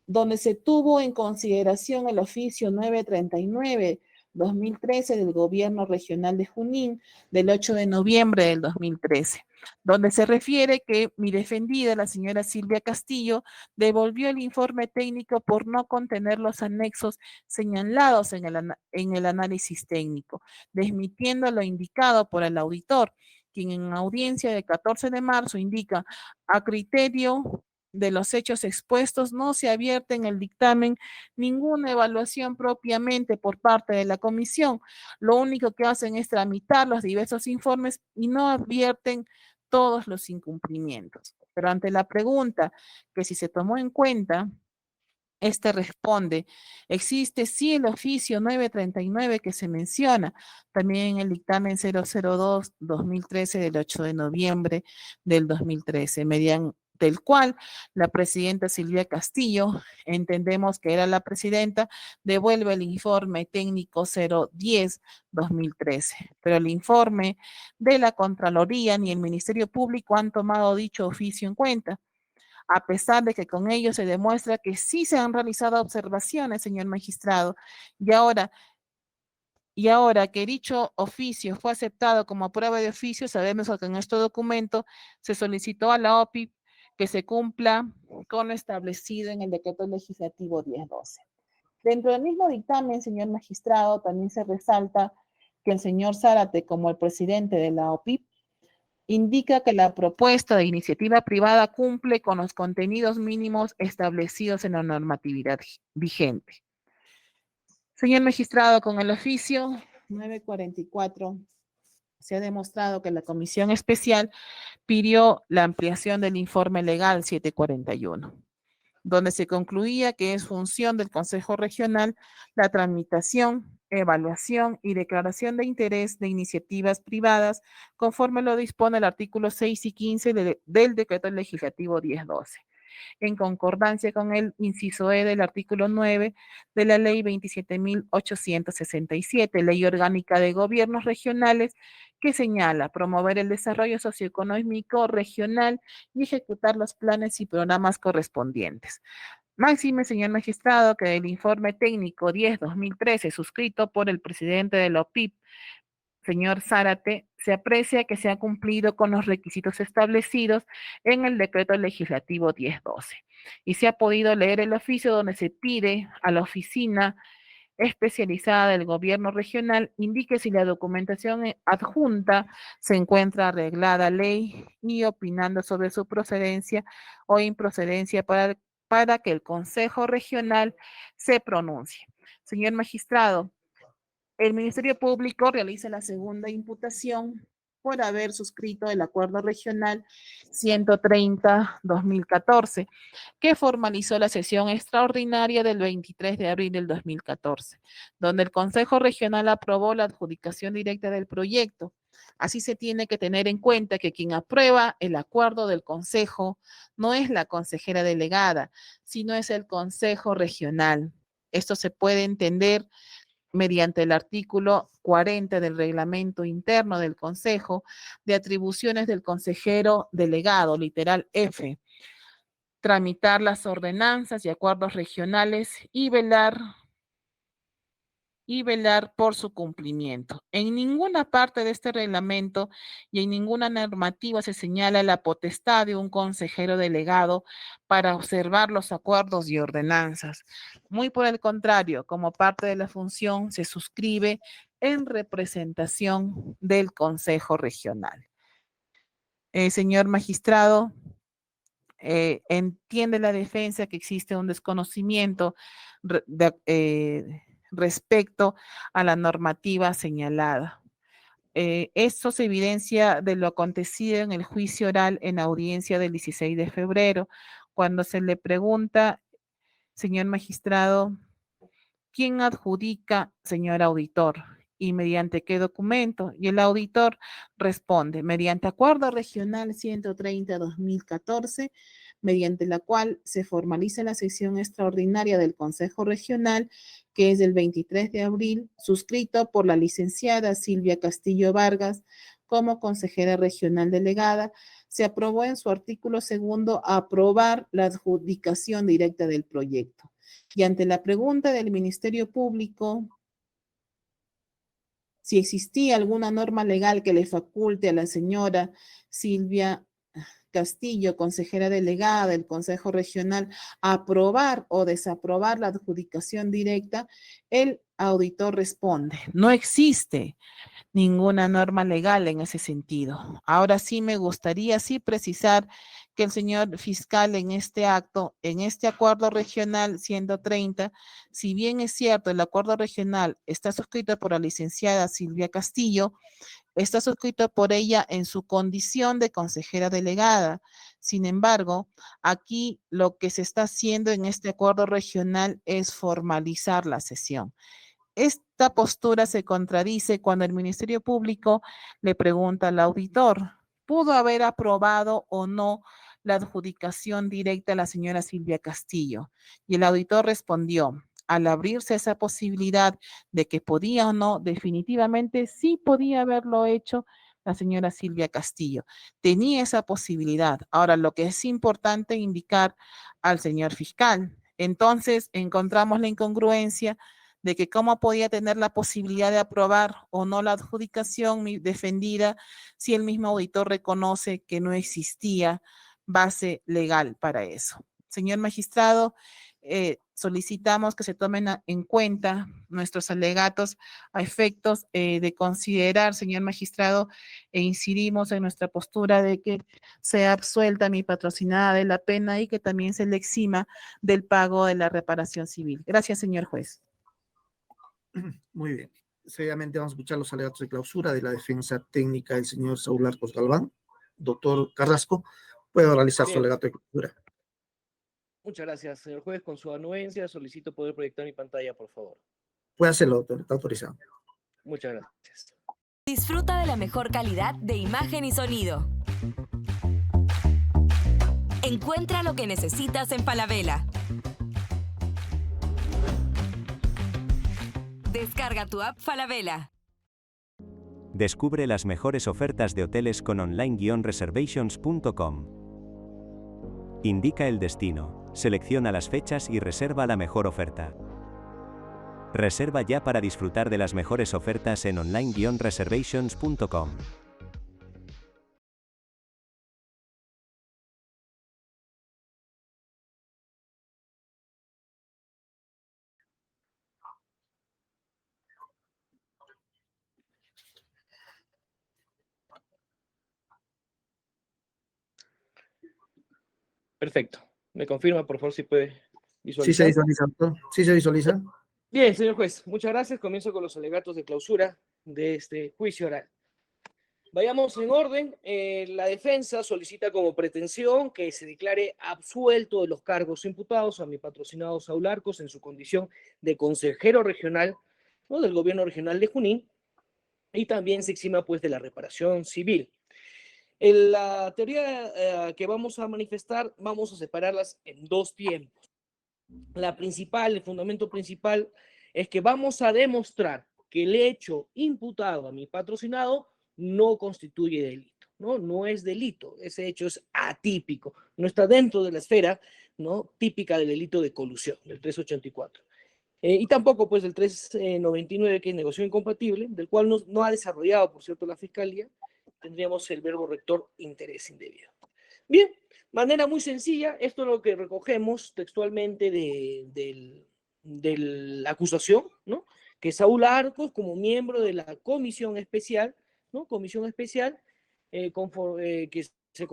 donde se tuvo en consideración el oficio 939-2013 del Gobierno Regional de Junín del 8 de noviembre del 2013, donde se refiere que mi defendida, la señora Silvia Castillo, devolvió el informe técnico por no contener los anexos señalados en el análisis técnico, desmintiendo lo indicado por el auditor, quien en audiencia del 14 de marzo indica a criterio de los hechos expuestos, no se advierte en el dictamen ninguna evaluación propiamente por parte de la comisión. Lo único que hacen es tramitar los diversos informes y no advierten todos los incumplimientos. Pero ante la pregunta que si se tomó en cuenta, este responde, existe sí el oficio 939 que se menciona, también en el dictamen 002-2013 del 8 de noviembre del 2013, mediante el cual la presidenta Silvia Castillo, entendemos que era la presidenta, devuelve el informe técnico 010-2013, pero el informe de la Contraloría ni el Ministerio Público han tomado dicho oficio en cuenta, a pesar de que con ello se demuestra que sí se han realizado observaciones, señor magistrado, y ahora que dicho oficio fue aceptado como prueba de oficio, sabemos que en este documento se solicitó a la OPIP que se cumpla con lo establecido en el decreto legislativo 1012. Dentro del mismo dictamen, señor magistrado, también se resalta que el señor Zárate, como el presidente de la OPIP, indica que la propuesta de iniciativa privada cumple con los contenidos mínimos establecidos en la normatividad vigente. Señor magistrado, con el oficio 944 se ha demostrado que la comisión especial pidió la ampliación del informe legal 741, donde se concluía que es función del Consejo Regional la tramitación, evaluación y declaración de interés de iniciativas privadas, conforme lo dispone el artículo 6 y 15 del Decreto Legislativo 1012, en concordancia con el inciso E del artículo 9 de la Ley 27.867, Ley Orgánica de Gobiernos Regionales, que señala promover el desarrollo socioeconómico regional y ejecutar los planes y programas correspondientes. Máxime, señor magistrado, que el informe técnico 10-2013, suscrito por el presidente de la OPIP, señor Zárate, se aprecia que se ha cumplido con los requisitos establecidos en el decreto legislativo 1012. Y se ha podido leer el oficio donde se pide a la oficina especializada del gobierno regional indique si la documentación adjunta se encuentra arreglada a ley y opinando sobre su procedencia o improcedencia para que el Consejo Regional se pronuncie. Señor magistrado, el Ministerio Público realiza la segunda imputación por haber suscrito el Acuerdo Regional 130-2014, que formalizó la sesión extraordinaria del 23 de abril del 2014, donde el Consejo Regional aprobó la adjudicación directa del proyecto. Así se tiene que tener en cuenta que quien aprueba el acuerdo del Consejo no es la consejera delegada, sino es el Consejo Regional. Esto se puede entender mediante el artículo 40 del reglamento interno del Consejo de atribuciones del consejero delegado, literal F, tramitar las ordenanzas y acuerdos regionales y velar y velar por su cumplimiento. En ninguna parte de este reglamento y en ninguna normativa se señala la potestad de un consejero delegado para observar los acuerdos y ordenanzas. Muy por el contrario, como parte de la función se suscribe en representación del Consejo Regional. Señor magistrado, entiende la defensa que existe un desconocimiento respecto a la normativa señalada. Esto se evidencia de lo acontecido en el juicio oral en audiencia del 16 de febrero, cuando se le pregunta, señor magistrado, ¿quién adjudica, señor auditor? ¿Y mediante qué documento? Y el auditor responde, mediante Acuerdo Regional 130-2014, mediante la cual se formaliza la sesión extraordinaria del Consejo Regional, que es del 23 de abril, suscrito por la licenciada Silvia Castillo Vargas como consejera regional delegada. Se aprobó en su artículo 2 aprobar la adjudicación directa del proyecto. Y ante la pregunta del Ministerio Público, si existía alguna norma legal que le faculte a la señora Silvia Castillo, consejera delegada del Consejo Regional, a aprobar o desaprobar la adjudicación directa, el auditor responde, no existe ninguna norma legal en ese sentido. Ahora sí me gustaría precisar que el señor fiscal en este acto, en este acuerdo regional 130, si bien es cierto, el acuerdo regional está suscrito por la licenciada Silvia Castillo, está suscrito por ella en su condición de consejera delegada. Sin embargo, aquí lo que se está haciendo en este acuerdo regional es formalizar la sesión. Esta postura se contradice cuando el Ministerio Público le pregunta al auditor, ¿pudo haber aprobado o no la adjudicación directa a la señora Silvia Castillo? Y el auditor respondió, al abrirse esa posibilidad de que podía o no, definitivamente sí podía haberlo hecho la señora Silvia Castillo. Tenía esa posibilidad. Ahora, lo que es importante indicar al señor fiscal. Entonces, encontramos la incongruencia de que cómo podía tener la posibilidad de aprobar o no la adjudicación defendida si el mismo auditor reconoce que no existía base legal para eso. Señor magistrado, solicitamos que se tomen en cuenta nuestros alegatos a efectos de considerar, señor magistrado, e incidimos en nuestra postura de que sea absuelta mi patrocinada de la pena y que también se le exima del pago de la reparación civil. Gracias, señor juez. Muy bien. Seguidamente vamos a escuchar los alegatos de clausura de la defensa técnica del señor Saúl Arcos Galván. Doctor Carrasco, puede realizar su alegato de clausura. Muchas gracias, señor juez. Con su anuencia solicito poder proyectar mi pantalla, por favor. Puede hacerlo, doctor. Está autorizado. Muchas gracias. Disfruta de la mejor calidad de imagen y sonido. Encuentra lo que necesitas en Falabella. Descarga tu app Falabella. Descubre las mejores ofertas de hoteles con online-reservations.com. Indica el destino, selecciona las fechas y reserva la mejor oferta. Reserva ya para disfrutar de las mejores ofertas en online-reservations.com. Perfecto. ¿Me confirma, por favor, si puede visualizar? Sí se visualiza, doctor. Sí se visualiza. Bien, señor juez, muchas gracias. Comienzo con los alegatos de clausura de este juicio oral. Vayamos en orden. La defensa solicita como pretensión que se declare absuelto de los cargos imputados a mi patrocinado Saúl Arcos en su condición de consejero regional, ¿no?, del gobierno regional de Junín, y también se exima pues de la reparación civil. En la teoría que vamos a manifestar, vamos a separarlas en dos tiempos. La principal, el fundamento principal, es que vamos a demostrar que el hecho imputado a mi patrocinado no constituye delito, ¿no? No es delito, ese hecho es atípico, no está dentro de la esfera, ¿no?, típica del delito de colusión, del 384. Y tampoco, pues, el 399, que es negociación incompatible, del cual no ha desarrollado, por cierto, la Fiscalía, tendríamos el verbo rector interés indebido. Bien, manera muy sencilla, esto es lo que recogemos textualmente de la acusación, ¿no? Que Saúl Arcos, como miembro de la comisión especial, ¿no? Comisión especial que se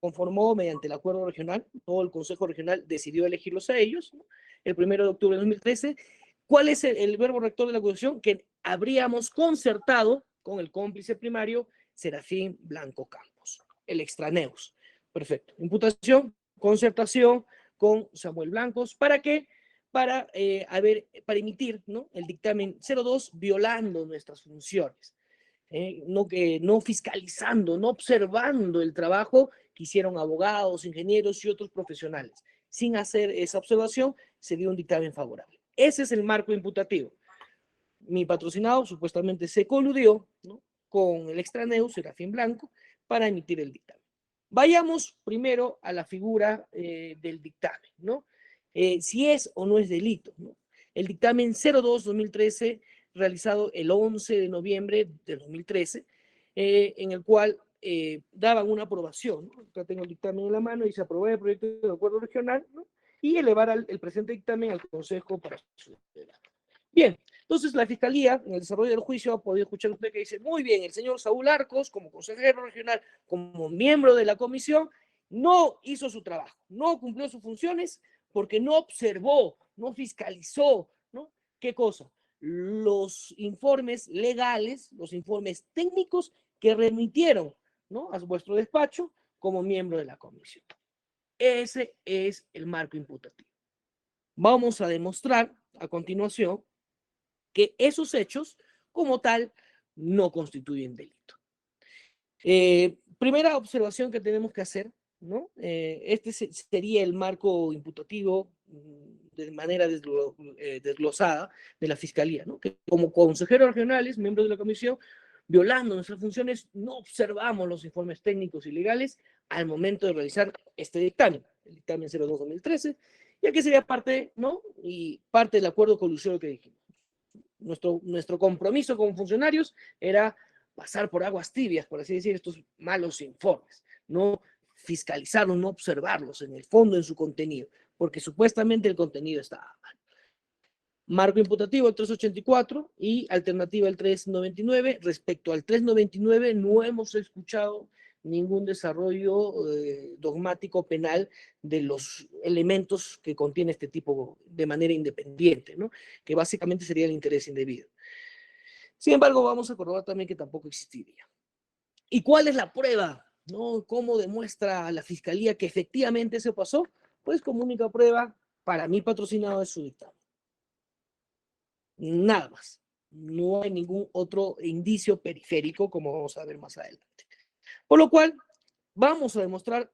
conformó mediante el acuerdo regional, todo el Consejo Regional decidió elegirlos a ellos, ¿no? El 1 de octubre de 2013. ¿Cuál es el verbo rector de la acusación? Que habríamos concertado con el cómplice primario Serafín Blanco Campos, el extraneus. Perfecto. Imputación, concertación con Samuel Blancos. ¿Para qué? Para emitir, ¿no? El dictamen 02 violando nuestras funciones. No fiscalizando, no observando el trabajo que hicieron abogados, ingenieros y otros profesionales. Sin hacer esa observación, se dio un dictamen favorable. Ese es el marco imputativo. Mi patrocinado supuestamente se coludió, ¿no? Con el extraneus, Serafín Blanco, para emitir el dictamen. Vayamos primero a la figura del dictamen, ¿no? Si es o no es delito, ¿no? El dictamen 02-2013, realizado el 11 de noviembre de 2013, en el cual daban una aprobación, ¿no? Acá tengo el dictamen en la mano y se aprobó el proyecto de acuerdo regional, ¿no? Y elevar el presente dictamen al Consejo para su debate. Bien, entonces la Fiscalía, en el desarrollo del juicio, ha podido escuchar usted que dice, muy bien, el señor Saúl Arcos, como consejero regional, como miembro de la comisión, no hizo su trabajo, no cumplió sus funciones porque no observó, no fiscalizó, ¿no? ¿Qué cosa? Los informes legales, los informes técnicos que remitieron, ¿no? A vuestro despacho como miembro de la comisión. Ese es el marco imputativo. Vamos a demostrar a continuación que esos hechos, como tal, no constituyen delito. Primera observación que tenemos que hacer, ¿no? Este sería el marco imputativo de manera desglosada de la Fiscalía, ¿no? Que como consejeros regionales, miembros de la comisión, violando nuestras funciones, no observamos los informes técnicos y legales al momento de realizar este dictamen, el dictamen 02-2013, ya que sería parte, ¿no? Y parte del acuerdo colusorio que dijimos. Nuestro compromiso como funcionarios era pasar por aguas tibias, por así decir, estos malos informes, no fiscalizarlos, no observarlos en el fondo, en su contenido, porque supuestamente el contenido estaba mal. Marco imputativo el 384 y alternativa el 399. Respecto al 399 no hemos escuchado ningún desarrollo dogmático penal de los elementos que contiene este tipo de manera independiente, ¿no? Que básicamente sería el interés indebido. Sin embargo, vamos a corroborar también que tampoco existiría. ¿Y cuál es la prueba? ¿No? ¿Cómo demuestra la Fiscalía que efectivamente se pasó? Pues como única prueba, para mí patrocinado es su dictamen. Nada más. No hay ningún otro indicio periférico, como vamos a ver más adelante. Por lo cual, vamos a demostrar,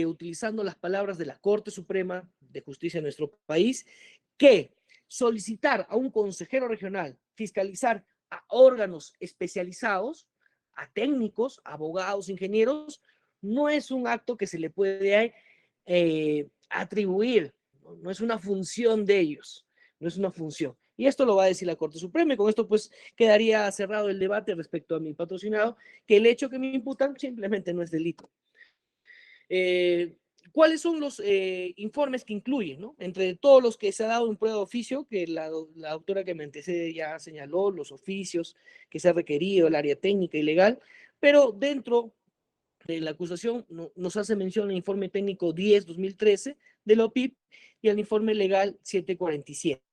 utilizando las palabras de la Corte Suprema de Justicia de nuestro país, que solicitar a un consejero regional fiscalizar a órganos especializados, a técnicos, abogados, ingenieros, no es un acto que se le puede atribuir, no es una función de ellos, no es una función. Y esto lo va a decir la Corte Suprema, y con esto pues quedaría cerrado el debate respecto a mi patrocinado, que el hecho que me imputan simplemente no es delito. ¿Cuáles son los informes que incluyen, ¿no? Entre todos los que se ha dado en prueba de oficio, que la doctora que me antecede ya señaló, los oficios que se ha requerido, el área técnica y legal, pero dentro de la acusación nos hace mención al informe técnico 10-2013 de la OPIP y al informe legal 747.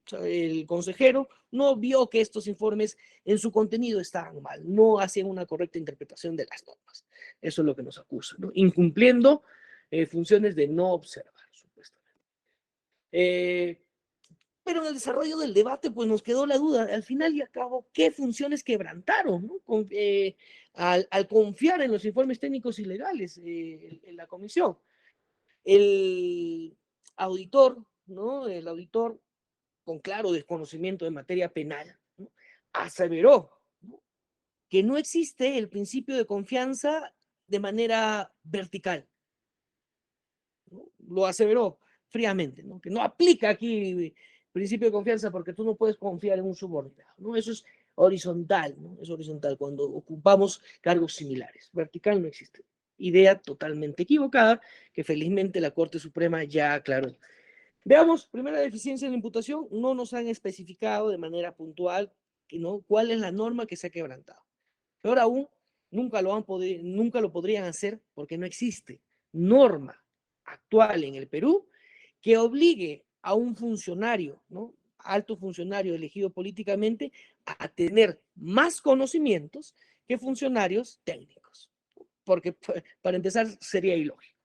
O sea, el consejero no vio que estos informes en su contenido estaban mal, no hacían una correcta interpretación de las normas. Eso es lo que nos acusa, ¿no? Incumpliendo funciones de no observar, supuestamente. Pero en el desarrollo del debate, pues nos quedó la duda, al final y al cabo, ¿qué funciones quebrantaron, ¿no? Al confiar en los informes técnicos y legales en la comisión? El auditor, ¿no? El auditor, con claro desconocimiento de materia penal, ¿no? Aseveró, ¿no?, que no existe el principio de confianza de manera vertical, ¿no? Lo aseveró. fríamente, ¿no? Que no aplica aquí principio de confianza porque tú no puedes confiar en un subordinado, ¿no? Eso es horizontal, ¿no? Es horizontal cuando ocupamos cargos similares. Vertical no existe. Idea totalmente equivocada que felizmente la Corte Suprema ya aclaró. Veamos, primera deficiencia en la imputación, no nos han especificado de manera puntual, ¿no?, cuál es la norma que se ha quebrantado. Peor aún, nunca lo podrían hacer porque no existe norma actual en el Perú que obligue a un funcionario, ¿no?, alto funcionario elegido políticamente, a tener más conocimientos que funcionarios técnicos. Porque, para empezar, sería ilógico.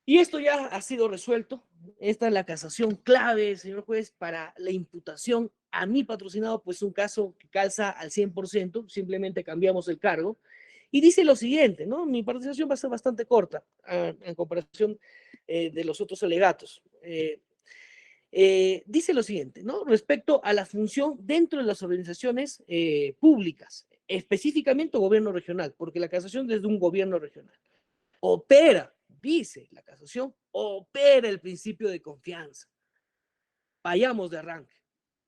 Y esto ya ha sido resuelto. Esta es la casación clave, señor juez, para la imputación a mi patrocinado, pues un caso que calza al 100%, simplemente cambiamos el cargo. Y dice lo siguiente, ¿no? Mi participación va a ser bastante corta en comparación de los otros alegatos. Dice lo siguiente, ¿no? Respecto a la función dentro de las organizaciones públicas, específicamente gobierno regional, porque la casación es de un gobierno regional. Opera, dice la casación, opera el principio de confianza. Vayamos de arranque.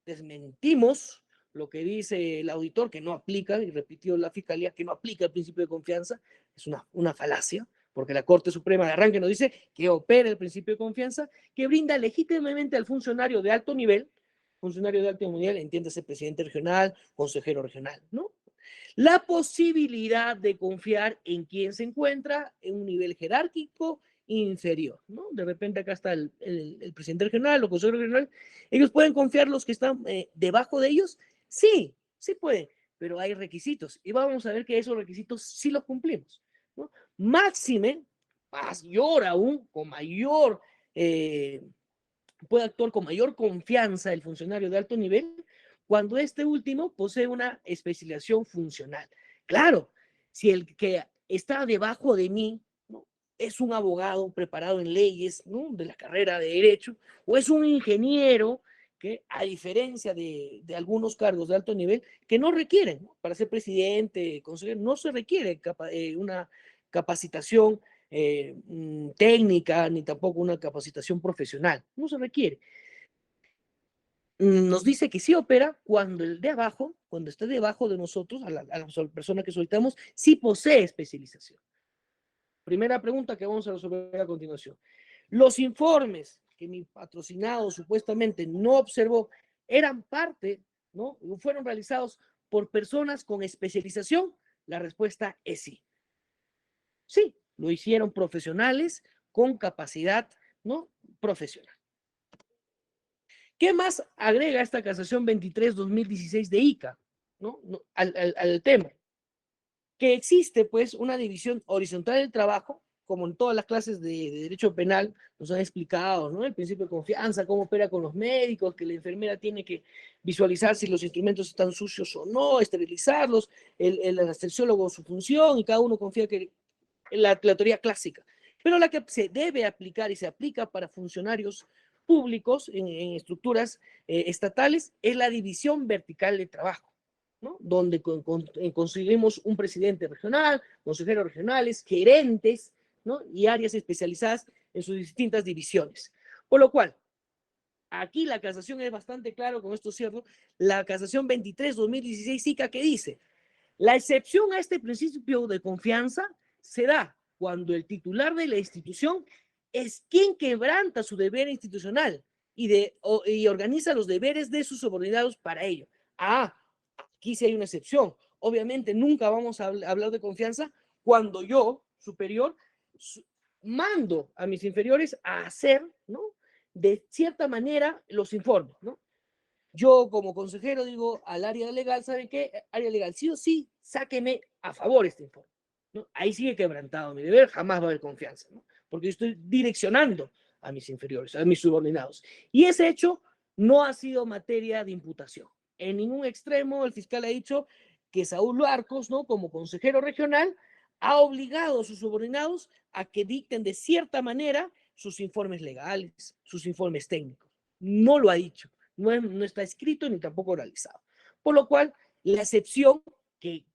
Desmentimos lo que dice el auditor, que no aplica, y repitió la fiscalía, que no aplica el principio de confianza. Es una falacia, porque la Corte Suprema de arranque nos dice que opera el principio de confianza, que brinda legítimamente al funcionario de alto nivel, entiéndase presidente regional, consejero regional, ¿no?, la posibilidad de confiar en quien se encuentra en un nivel jerárquico inferior, ¿no? De repente acá está el presidente regional o consejero regional. ¿Ellos pueden confiar los que están debajo de ellos? Sí, sí pueden, pero hay requisitos. Y vamos a ver que esos requisitos sí los cumplimos, ¿no? Máxime, mayor aún, puede actuar con mayor confianza el funcionario de alto nivel cuando este último posee una especialización funcional. Claro, si el que está debajo de mí, ¿no?, es un abogado preparado en leyes, ¿no?, de la carrera de Derecho, o es un ingeniero que, a diferencia de algunos cargos de alto nivel, que no requieren, ¿no?, para ser presidente, consejero, no se requiere una capacitación técnica, ni tampoco una capacitación profesional, no se requiere. Nos dice que sí opera cuando el de abajo, cuando esté debajo de nosotros, a la persona que solicitamos, sí posee especialización. Primera pregunta que vamos a resolver a continuación. Los informes que mi patrocinado supuestamente no observó eran parte, ¿no?, fueron realizados por personas con especialización. La respuesta es sí. Sí, lo hicieron profesionales con capacidad, ¿no?, profesional. ¿Qué más agrega esta casación 23-2016 de ICA, ¿no?, al tema? Que existe, pues, una división horizontal del trabajo, como en todas las clases de derecho penal nos han explicado, ¿no?, el principio de confianza, cómo opera con los médicos, que la enfermera tiene que visualizar si los instrumentos están sucios o no, esterilizarlos, el anestesiólogo su función, y cada uno confía que la teoría clásica. Pero la que se debe aplicar y se aplica para funcionarios públicos en estructuras estatales es la división vertical de trabajo, ¿no?, donde conseguimos un presidente regional, consejeros regionales, gerentes, ¿no?, y áreas especializadas en sus distintas divisiones. Por lo cual, aquí la casación es bastante claro, con esto cierro, la casación 23-2016 ICA, que dice: la excepción a este principio de confianza se da cuando el titular de la institución es quien quebranta su deber institucional y organiza los deberes de sus subordinados para ello. Aquí sí hay una excepción. Obviamente nunca vamos a hablar de confianza cuando yo, superior, mando a mis inferiores a hacer, ¿no?, de cierta manera los informes, ¿no? Yo como consejero digo al área legal, ¿sabe qué? Área legal, sí o sí, sáqueme a favor este informe, ¿no? Ahí sigue quebrantado mi deber, jamás va a haber confianza, ¿no?, porque yo estoy direccionando a mis inferiores, a mis subordinados. Y ese hecho no ha sido materia de imputación. En ningún extremo el fiscal ha dicho que Saúl Arcos, ¿no?, como consejero regional, ha obligado a sus subordinados a que dicten de cierta manera sus informes legales, sus informes técnicos. No lo ha dicho. No está escrito ni tampoco oralizado. Por lo cual, la excepción que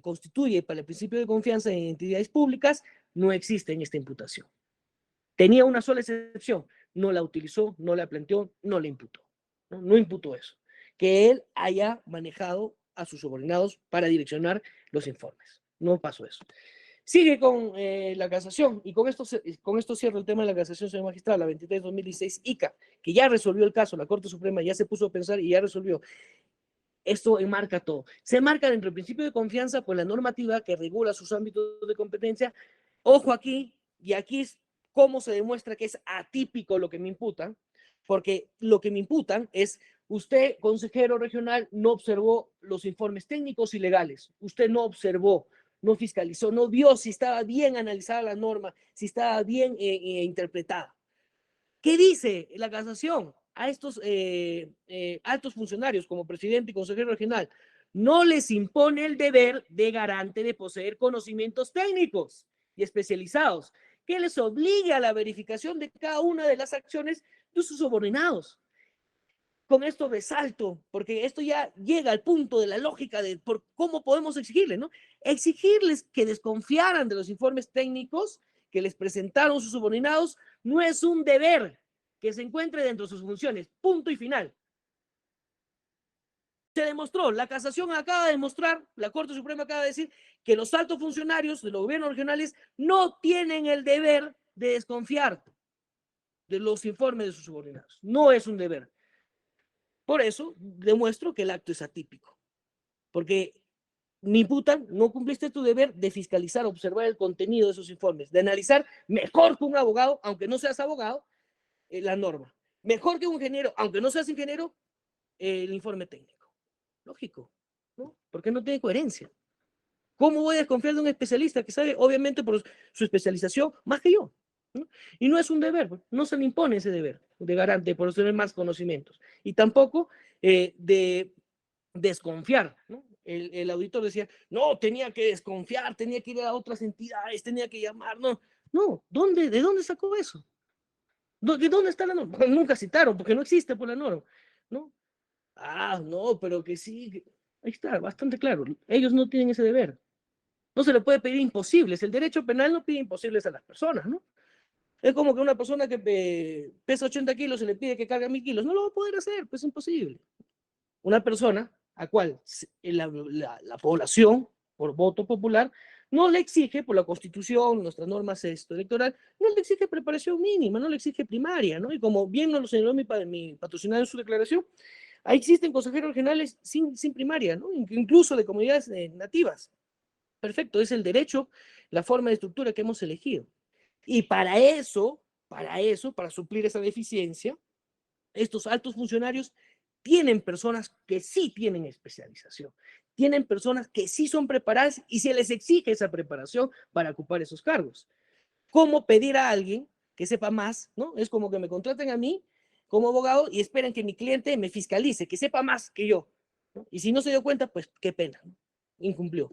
constituye para el principio de confianza en entidades públicas no existe en esta imputación. Tenía una sola excepción, no la utilizó, no la planteó, no la imputó. No imputó eso, que él haya manejado a sus subordinados para direccionar los informes. No pasó eso. Sigue con la casación, y con esto cierro el tema de la casación, señor magistrado, la 23-2016 ICA, que ya resolvió el caso, la Corte Suprema ya se puso a pensar y ya resolvió. Esto enmarca todo. Se enmarca dentro del principio de confianza por la normativa que regula sus ámbitos de competencia. Ojo aquí, y aquí es cómo se demuestra que es atípico lo que me imputan, porque lo que me imputan es, usted, consejero regional, no observó los informes técnicos y legales, usted no observó, no fiscalizó, no vio si estaba bien analizada la norma, si estaba bien interpretada. ¿Qué dice la casación a estos altos funcionarios como presidente y consejero regional? No les impone el deber de garante de poseer conocimientos técnicos y especializados que les obligue a la verificación de cada una de las acciones de sus subordinados. Con esto resalto, porque esto ya llega al punto de la lógica de por cómo podemos exigirles, ¿no? Exigirles que desconfiaran de los informes técnicos que les presentaron sus subordinados no es un deber que se encuentre dentro de sus funciones, punto y final. Se demostró, la casación acaba de demostrar, la Corte Suprema acaba de decir que los altos funcionarios de los gobiernos regionales no tienen el deber de desconfiar de los informes de sus subordinados. No es un deber. Por eso demuestro que el acto es atípico, porque me imputan, no cumpliste tu deber de fiscalizar, observar el contenido de esos informes, de analizar mejor que un abogado, aunque no seas abogado, la norma. Mejor que un ingeniero, aunque no seas ingeniero, el informe técnico. Lógico, ¿no? Porque no tiene coherencia. ¿Cómo voy a desconfiar de un especialista que sabe, obviamente, por su especialización, más que yo? ¿No? Y no es un deber, no se le impone ese deber de garante por tener más conocimientos. Y tampoco de desconfiar, ¿no? El auditor decía, no, tenía que desconfiar, tenía que ir a otras entidades, tenía que llamar, no. ¿De dónde sacó eso? ¿De dónde está la norma? Nunca citaron, porque no existe por la norma, ¿no? Ah, no, pero que sí. Ahí está, bastante claro. Ellos no tienen ese deber. No se le puede pedir imposibles. El derecho penal no pide imposibles a las personas, ¿no? Es como que una persona que pesa 80 kilos se le pide que cargue 1000 kilos. No lo va a poder hacer, pues es imposible. Una persona a cual la población, por voto popular, no le exige, por la Constitución, nuestras normas electoral, no le exige preparación mínima, no le exige primaria, ¿no? Y como bien nos lo señaló mi patrocinado en su declaración, ahí existen consejeros regionales sin primaria, ¿no? Incluso de comunidades nativas. Perfecto, es el derecho, la forma de estructura que hemos elegido. Y para suplir esa deficiencia, estos altos funcionarios tienen personas que sí tienen especialización, tienen personas que sí son preparadas y se les exige esa preparación para ocupar esos cargos. ¿Cómo pedir a alguien que sepa más, ¿no? Es como que me contraten a mí como abogado y esperen que mi cliente me fiscalice, que sepa más que yo, ¿no? Y si no se dio cuenta, pues qué pena, ¿no? Incumplió.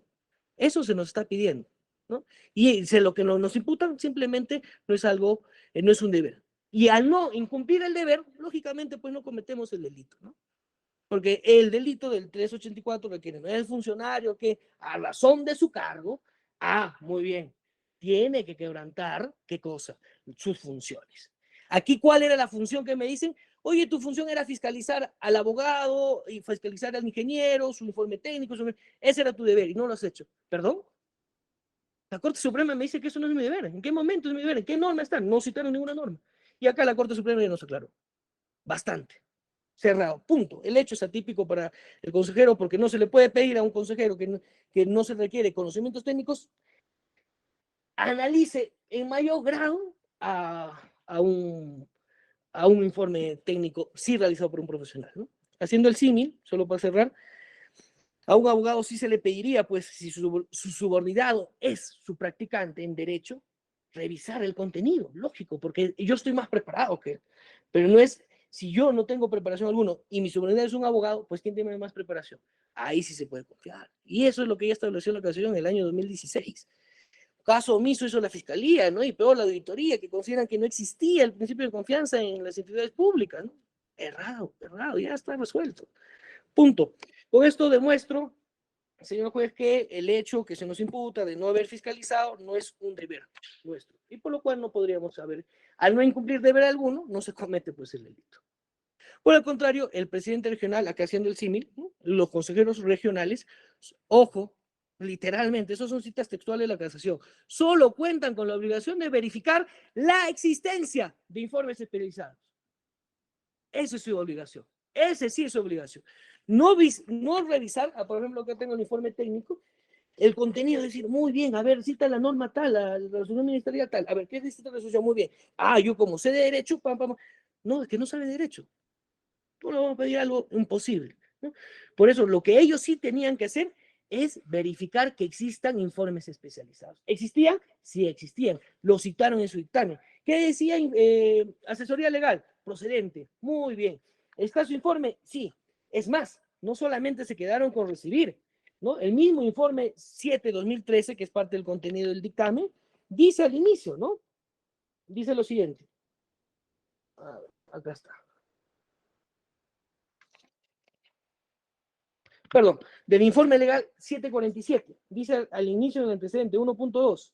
Eso se nos está pidiendo, ¿no? Y lo que nos imputan simplemente no es algo, no es un deber. Y al no incumplir el deber, lógicamente, pues no cometemos el delito, ¿no? Porque el delito del 384 requiere, ¿no? El funcionario que a razón de su cargo, muy bien, tiene que quebrantar, ¿qué cosa? Sus funciones. Aquí, ¿cuál era la función que me dicen? Oye, tu función era fiscalizar al abogado y fiscalizar al ingeniero, su informe técnico, ese era tu deber y no lo has hecho. ¿Perdón? La Corte Suprema me dice que eso no es mi deber. ¿En qué momento es mi deber? ¿En qué norma están? No citaron ninguna norma. Y acá la Corte Suprema ya nos aclaró. Bastante. Cerrado. Punto. El hecho es atípico para el consejero porque no se le puede pedir a un consejero que no se requiere conocimientos técnicos, analice en mayor grado a un informe técnico sí realizado por un profesional, ¿no? Haciendo el símil, solo para cerrar, a un abogado sí se le pediría, pues, si su subordinado es su practicante en derecho, revisar el contenido, lógico, porque yo estoy más preparado que él, pero no es, si yo no tengo preparación alguna y mi subordinado es un abogado, pues ¿quién tiene más preparación? Ahí sí se puede confiar. Y eso es lo que ya estableció la Casación en el año 2016. Caso omiso hizo la Fiscalía, ¿no? Y peor la Auditoría, que consideran que no existía el principio de confianza en las entidades públicas, ¿no? Errado, ya está resuelto. Punto. Con esto demuestro señor juez, que el hecho que se nos imputa de no haber fiscalizado no es un deber nuestro, y por lo cual no podríamos saber, al no incumplir deber alguno, no se comete pues el delito. Por el contrario, el presidente regional, acá haciendo el símil, ¿no? Los consejeros regionales, ojo, literalmente, esos son citas textuales de la casación, solo cuentan con la obligación de verificar la existencia de informes especializados. Esa es su obligación. Ese sí es su obligación. No revisar, por ejemplo, que tengo el informe técnico, el contenido, decir, muy bien, a ver, cita la norma tal, la resolución ministerial tal, a ver, ¿qué dice esta resolución? Muy bien. Ah, yo como sé de derecho, pam, pam. No, es que no sabe de derecho. No le vamos a pedir algo imposible, ¿no? Por eso, lo que ellos sí tenían que hacer es verificar que existan informes especializados. ¿Existían? Sí, existían. Lo citaron en su dictamen. ¿Qué decía asesoría legal? Procedente. Muy bien. ¿Está su informe? Sí. Es más, no solamente se quedaron con recibir, ¿no? El mismo informe 7/2013, que es parte del contenido del dictamen, dice al inicio, ¿no? Dice lo siguiente. A ver, acá está. Perdón, del informe legal 747, dice al inicio del antecedente 1.2,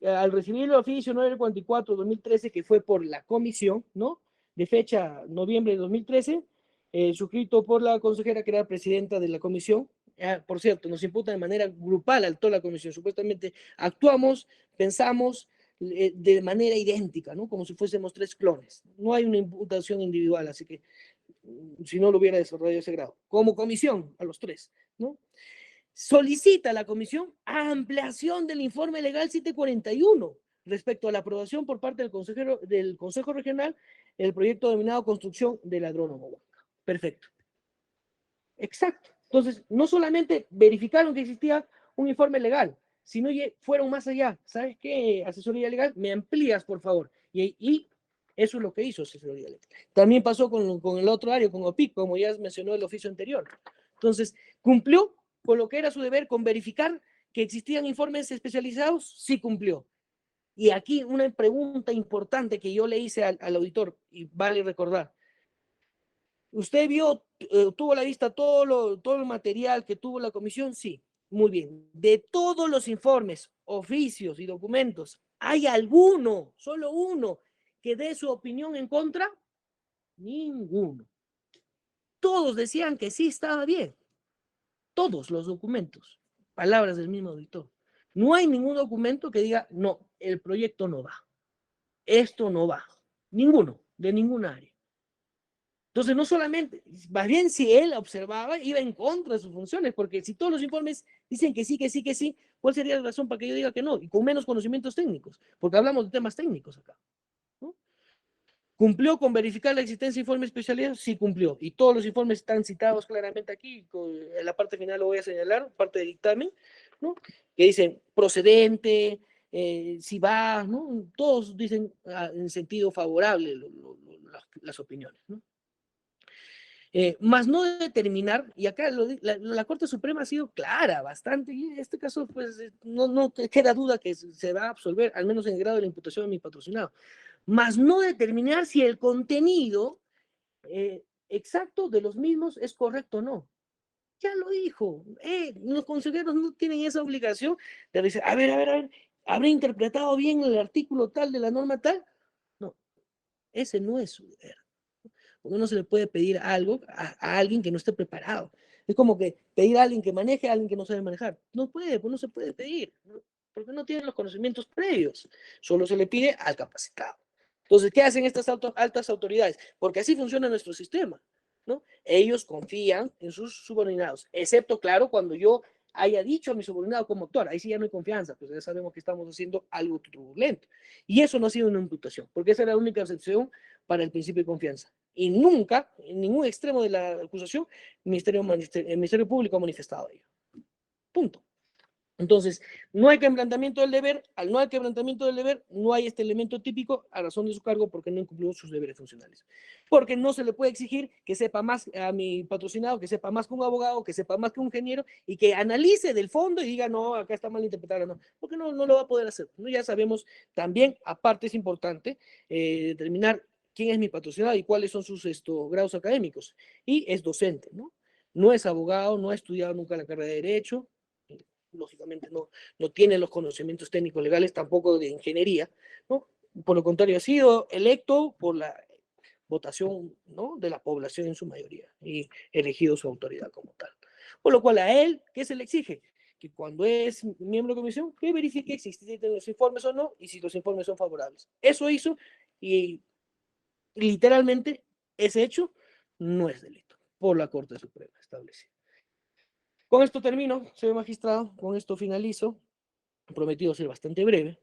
al recibir el oficio 944-2013, que fue por la comisión, ¿no? De fecha noviembre de 2013, suscrito por la consejera que era presidenta de la comisión. Por cierto, nos imputa de manera grupal a toda la comisión. Supuestamente actuamos, pensamos de manera idéntica, ¿no? Como si fuésemos 3 clones. No hay una imputación individual, así que si no lo hubiera desarrollado ese grado. Como comisión, a los 3, ¿no? Solicita la comisión ampliación del informe legal 741 respecto a la aprobación por parte del Consejo Regional el proyecto denominado Construcción del Agrónomo Huanca. Perfecto. Exacto. Entonces, no solamente verificaron que existía un informe legal, sino fueron más allá. ¿Sabes qué, asesoría legal? Me amplías, por favor. Y eso es lo que hizo asesoría legal. También pasó con el otro área, con OPIC, como ya mencionó el oficio anterior. Entonces, cumplió con lo que era su deber, con verificar que existían informes especializados, sí cumplió. Y aquí una pregunta importante que yo le hice al auditor, y vale recordar. ¿Usted vio, tuvo a la vista todo el material que tuvo la comisión? Sí, muy bien. De todos los informes, oficios y documentos, ¿hay alguno, solo uno, que dé su opinión en contra? Ninguno. Todos decían que sí estaba bien. Todos los documentos, palabras del mismo auditor. No hay ningún documento que diga, no, el proyecto no va. Esto no va. Ninguno, de ninguna área. Entonces, no solamente, más bien si él observaba, iba en contra de sus funciones, porque si todos los informes dicen que sí, que sí, que sí, ¿cuál sería la razón para que yo diga que no? Y con menos conocimientos técnicos, porque hablamos de temas técnicos acá, ¿no? ¿Cumplió con verificar la existencia de informes especializados? Sí, cumplió. Y todos los informes están citados claramente aquí, en la parte final lo voy a señalar, parte del dictamen, ¿no? Que dicen procedente, si va, ¿no? Todos dicen en sentido favorable las opiniones, ¿no? Más no determinar, y acá la Corte Suprema ha sido clara bastante, y en este caso pues no queda duda que se va a absolver, al menos en el grado de la imputación de mi patrocinado, más no determinar si el contenido exacto de los mismos es correcto o no. Ya lo dijo, los consejeros no tienen esa obligación de decir, a ver, ¿habré interpretado bien el artículo tal de la norma tal? No, ese no es su deber. Porque no se le puede pedir algo a alguien que no esté preparado. Es como que pedir a alguien que maneje a alguien que no sabe manejar. No puede, pues no se puede pedir, ¿no? Porque no tiene los conocimientos previos. Solo se le pide al capacitado. Entonces, ¿qué hacen estas altas autoridades? Porque así funciona nuestro sistema, ¿no? Ellos confían en sus subordinados, excepto, claro, cuando yo haya dicho a mi subordinado cómo actuar. Ahí sí ya no hay confianza, pues ya sabemos que estamos haciendo algo turbulento. Y eso no ha sido una imputación, porque esa era la única excepción para el principio de confianza. Y nunca, en ningún extremo de la acusación, el Ministerio Público ha manifestado ello. Punto. Entonces, no hay quebrantamiento del deber. Al no hay quebrantamiento del deber, no hay este elemento típico a razón de su cargo porque no incumplió sus deberes funcionales. Porque no se le puede exigir que sepa más a mi patrocinado, que sepa más que un abogado, que sepa más que un ingeniero y que analice del fondo y diga, no, acá está mal interpretado, no, porque no lo va a poder hacer. ¿No? Ya sabemos también, aparte es importante determinar quién es mi patrocinado y cuáles son sus grados académicos. Y es docente, ¿no? no es abogado, no ha estudiado nunca la carrera de Derecho, lógicamente no tiene los conocimientos técnicos legales, tampoco de ingeniería, ¿no? Por lo contrario, ha sido electo por la votación, ¿no?, de la población en su mayoría y elegido su autoridad como tal. Por lo cual a él, ¿qué se le exige? Que cuando es miembro de comisión, que verifique si existen los informes o no y si los informes son favorables. Eso hizo y literalmente ese hecho no es delito por la Corte Suprema establecida. Con esto termino, señor magistrado, con esto finalizo, prometido ser bastante breve.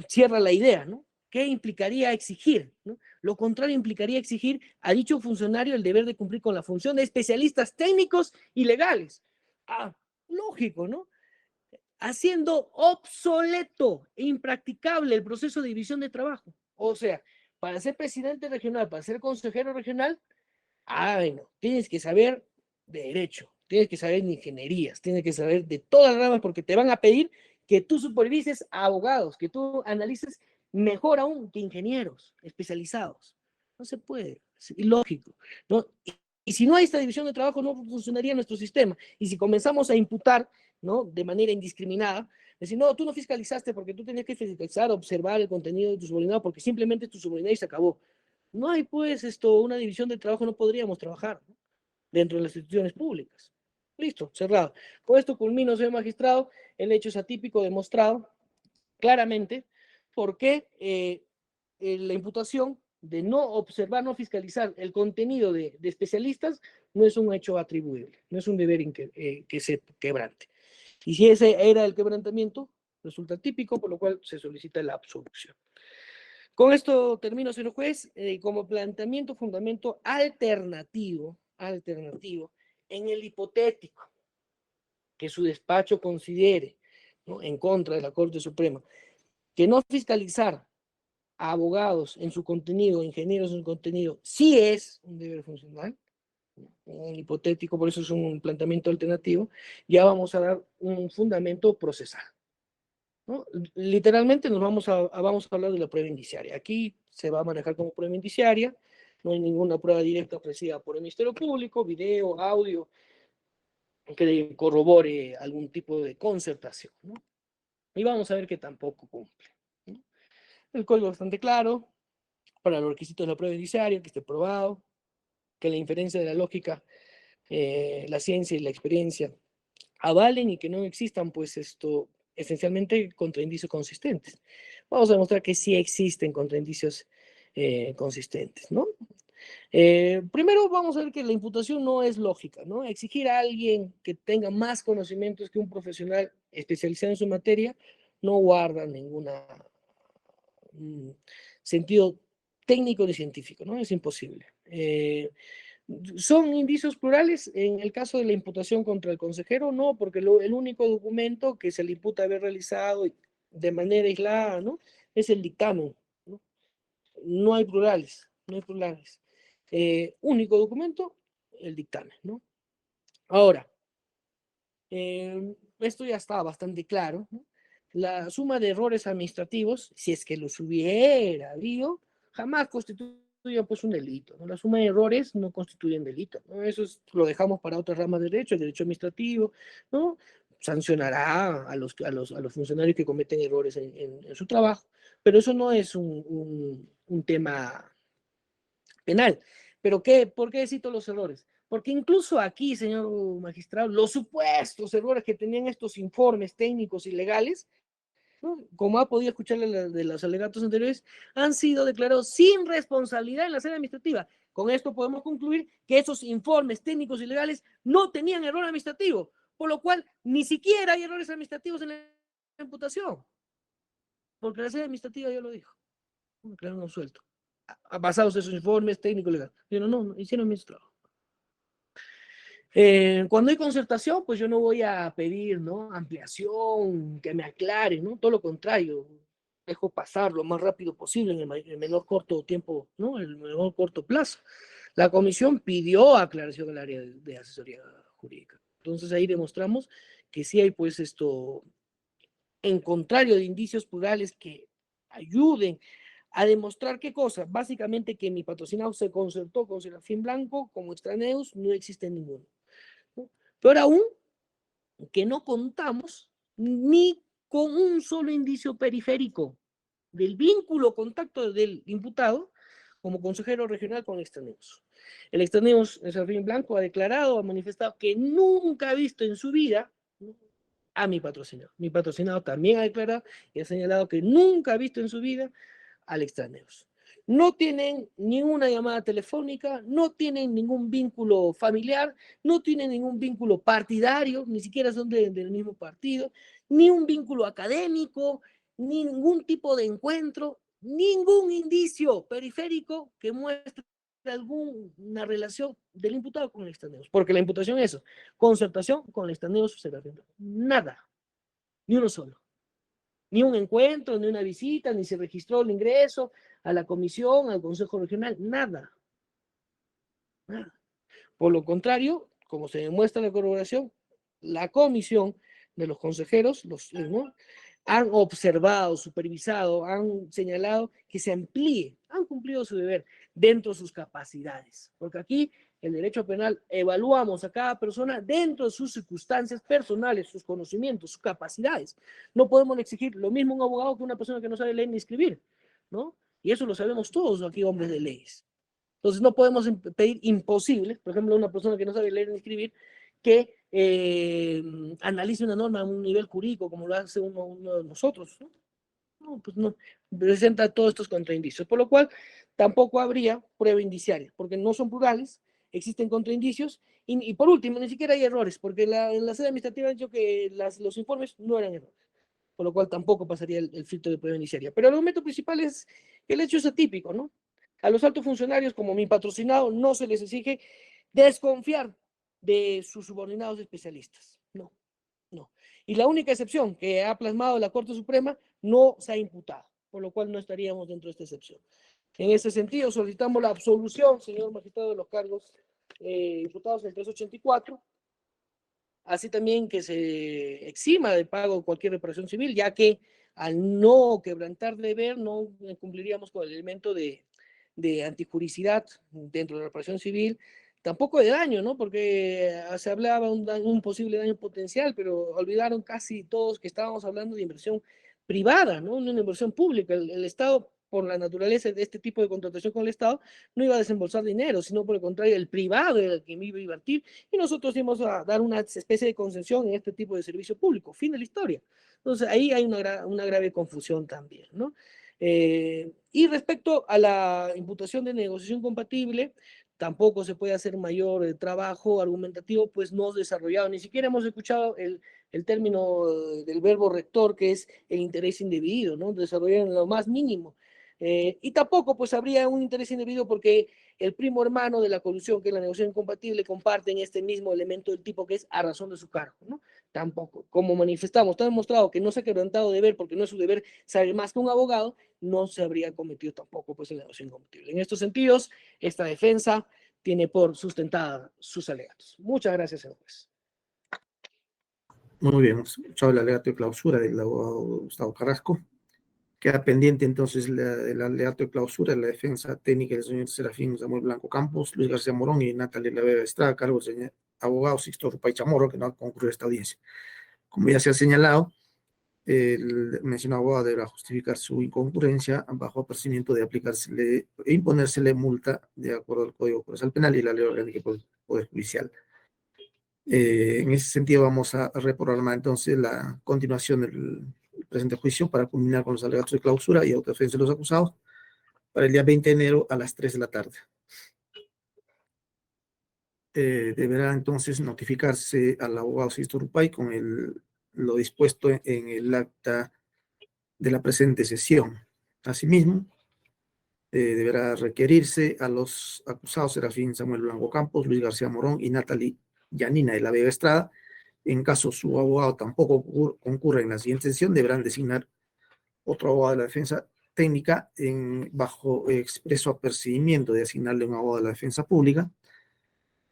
Cierra la idea, ¿no? ¿Qué implicaría exigir, ¿no? Lo contrario implicaría exigir a dicho funcionario el deber de cumplir con la función de especialistas técnicos y legales. Ah, lógico, ¿no? Haciendo obsoleto e impracticable el proceso de división de trabajo. O sea, para ser presidente regional, para ser consejero regional, bueno, tienes que saber de derecho, tienes que saber de ingenierías, tienes que saber de todas las ramas porque te van a pedir que tú supervises a abogados, que tú analices mejor aún que ingenieros especializados. No se puede, es ilógico, ¿no? Y si no hay esta división de trabajo, no funcionaría nuestro sistema. Y si comenzamos a imputar, ¿no?, de manera indiscriminada, decir, no, tú no fiscalizaste porque tú tenías que fiscalizar, observar el contenido de tu subordinado porque simplemente tu subordinado y se acabó. No hay, pues, una división de trabajo, no podríamos trabajar, ¿no?, dentro de las instituciones públicas. Listo, cerrado. Con esto culmino, señor magistrado, el hecho es atípico demostrado claramente porque la imputación de no observar, no fiscalizar el contenido de especialistas no es un hecho atribuible, no es un deber que se quebrante. Y si ese era el quebrantamiento, resulta típico, por lo cual se solicita la absolución. Con esto termino, señor juez, como planteamiento, fundamento alternativo, en el hipotético que su despacho considere, ¿no?, en contra de la Corte Suprema, que no fiscalizar a abogados en su contenido, ingenieros en su contenido, sí es un deber funcional, un hipotético, por eso es un planteamiento alternativo, ya vamos a dar un fundamento procesal, ¿no? Literalmente vamos a hablar de la prueba indiciaria. Aquí se va a manejar como prueba indiciaria, no hay ninguna prueba directa ofrecida por el Ministerio Público, video, audio, que corrobore algún tipo de concertación, ¿no? Y vamos a ver que tampoco cumple, ¿no? El código es bastante claro para los requisitos de la prueba indiciaria, que esté probado, que la inferencia de la lógica, la ciencia y la experiencia avalen y que no existan, pues, esencialmente contraindicios consistentes. Vamos a demostrar que sí existen contraindicios consistentes, ¿no? Primero vamos a ver que la imputación no es lógica, ¿no? Exigir a alguien que tenga más conocimientos que un profesional especializado en su materia no guarda ningún sentido técnico ni científico, ¿no? Es imposible. ¿Son indicios plurales en el caso de la imputación contra el consejero? No, porque el único documento que se le imputa haber realizado de manera aislada, ¿no?, es el dictamen, ¿no? No hay plurales, no hay plurales. Único documento, el dictamen, ¿no? Ahora, esto ya está bastante claro, ¿no? La suma de errores administrativos, si es que los hubiera habido, jamás constituye, pues, un delito, ¿no? La suma de errores no constituyen delito, ¿no? Eso lo dejamos para otras ramas de derecho, el derecho administrativo, ¿no? Sancionará a los funcionarios que cometen errores en su trabajo, pero eso no es un tema penal. ¿Pero qué? ¿Por qué cito los errores? Porque incluso aquí, señor magistrado, los supuestos errores que tenían estos informes técnicos y legales, ¿no?, como ha podido escuchar de los alegatos anteriores, han sido declarados sin responsabilidad en la sede administrativa. Con esto podemos concluir que esos informes técnicos y legales no tenían error administrativo, por lo cual ni siquiera hay errores administrativos en la imputación, porque la sede administrativa ya lo dijo, declararon absuelto, basados en esos informes técnicos y legales. No, hicieron mi trabajo. Cuando hay concertación, pues yo no voy a pedir, ¿no?, ampliación, que me aclaren, ¿no? Todo lo contrario, dejo pasar lo más rápido posible en el menor corto tiempo, ¿no?, el menor corto plazo. La comisión pidió aclaración al área de asesoría jurídica. Entonces ahí demostramos que sí hay, pues, en contrario de indicios plurales que ayuden a demostrar qué cosa, básicamente que mi patrocinado se concertó con Serafín Blanco como extraneos, no existe ninguno. ¿No? Peor aún, que no contamos ni con un solo indicio periférico del vínculo o contacto del imputado como consejero regional con extraneos. El extraneos Serafín Blanco ha declarado, ha manifestado que nunca ha visto en su vida a mi patrocinado. Mi patrocinado también ha declarado y ha señalado que nunca ha visto en su vida al extraneos. No tienen ninguna llamada telefónica, no tienen ningún vínculo familiar, no tienen ningún vínculo partidario, ni siquiera son del mismo partido, ni un vínculo académico, ni ningún tipo de encuentro, ningún indicio periférico que muestre alguna relación del imputado con el extraneos. Porque la imputación es eso, concertación con el extraneos, nada, ni uno solo. Ni un encuentro, ni una visita, ni se registró el ingreso a la comisión, al consejo regional, nada. Nada. Por lo contrario, como se demuestra en la corroboración, la comisión de los consejeros ¿no? han observado, supervisado, han señalado que se amplíe, han cumplido su deber dentro de sus capacidades. Porque aquí el derecho penal evaluamos a cada persona dentro de sus circunstancias personales, sus conocimientos, sus capacidades. No podemos exigir lo mismo a un abogado que a una persona que no sabe leer ni escribir, ¿no? Y eso lo sabemos todos aquí, hombres de leyes. Entonces no podemos pedir imposible, por ejemplo, a una persona que no sabe leer ni escribir, que analice una norma a un nivel jurídico como lo hace uno de nosotros, ¿no? No, pues no, presenta todos estos contraindicios, por lo cual tampoco habría prueba indiciaria, porque no son plurales, existen contraindicios, y por último, ni siquiera hay errores, porque en la sede administrativa ha dicho que los informes no eran errores, por lo cual tampoco pasaría el filtro de prueba indiciaria. Pero el argumento principal es que el hecho es atípico, ¿no? A los altos funcionarios, como mi patrocinado, no se les exige desconfiar de sus subordinados especialistas, no. Y la única excepción que ha plasmado la Corte Suprema no se ha imputado, por lo cual no estaríamos dentro de esta excepción. En ese sentido, solicitamos la absolución, señor magistrado, de los cargos imputados en el 384, así también que se exima de pago cualquier reparación civil, ya que al no quebrantar deber no cumpliríamos con el elemento de antijuricidad dentro de la reparación civil, tampoco de daño, ¿no? Porque se hablaba de un posible daño potencial, pero olvidaron casi todos que estábamos hablando de inversión privada, ¿no? Una inversión pública. El Estado, por la naturaleza de este tipo de contratación con el Estado, no iba a desembolsar dinero, sino por el contrario, el privado era el que iba a invertir, y nosotros íbamos a dar una especie de concesión en este tipo de servicio público. Fin de la historia. Entonces, ahí hay una grave confusión también, ¿no? Y respecto a la imputación de negociación compatible, tampoco se puede hacer mayor trabajo argumentativo, pues no desarrollado, ni siquiera hemos escuchado el término del verbo rector, que es el interés indebido, ¿no? Desarrollar en lo más mínimo. Y tampoco pues habría un interés indebido porque el primo hermano de la colusión, que es la negociación incompatible, comparten este mismo elemento del tipo que es a razón de su cargo, ¿no? Tampoco. Como manifestamos, está demostrado que no se ha quebrantado deber porque no es su deber saber más que un abogado, no se habría cometido tampoco pues la negociación incompatible. En estos sentidos, esta defensa tiene por sustentada sus alegatos. Muchas gracias, señor juez. Muy bien, hemos escuchado el alegato de clausura del abogado Gustavo Carrasco. Queda pendiente entonces el alegato de clausura de la defensa técnica del señor Serafín Samuel Blanco Campos, Luis García Morón y Natalia La Vega Estrada, a cargo del señor abogado Sixto Rupay Chamorro, que no ha concurrido a esta audiencia. Como ya se ha señalado, el mencionado abogado deberá justificar su inconcurrencia bajo apercibimiento de aplicársele e imponérsele multa de acuerdo al Código Procesal Penal y la Ley Orgánica del Poder Judicial. En ese sentido vamos a reprogramar entonces la continuación del presente juicio para culminar con los alegatos de clausura y autodefensa de los acusados para el día 20 de enero a las 3 de la tarde. Deberá entonces notificarse al abogado Sixto Rupay con lo dispuesto en el acta de la presente sesión. Asimismo, deberá requerirse a los acusados Serafín Samuel Blanco Campos, Luis García Morón y Natalia Yanina de La Vega Estrada. En caso su abogado tampoco concurra en la siguiente sesión, deberán designar otro abogado de la defensa técnica bajo expreso apercibimiento de asignarle un abogado de la defensa pública,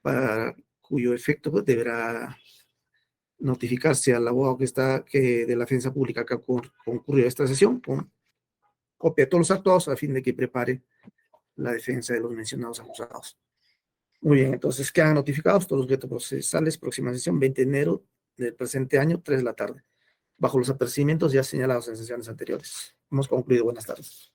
para cuyo efecto deberá notificarse al abogado de la defensa pública que ha concurrido a esta sesión con copia de todos los actuados a fin de que prepare la defensa de los mencionados acusados. Muy bien, entonces quedan notificados todos los objetos procesales. Próxima sesión, 20 de enero del presente año, 3 de la tarde, bajo los apercibimientos ya señalados en sesiones anteriores. Hemos concluido. Buenas tardes.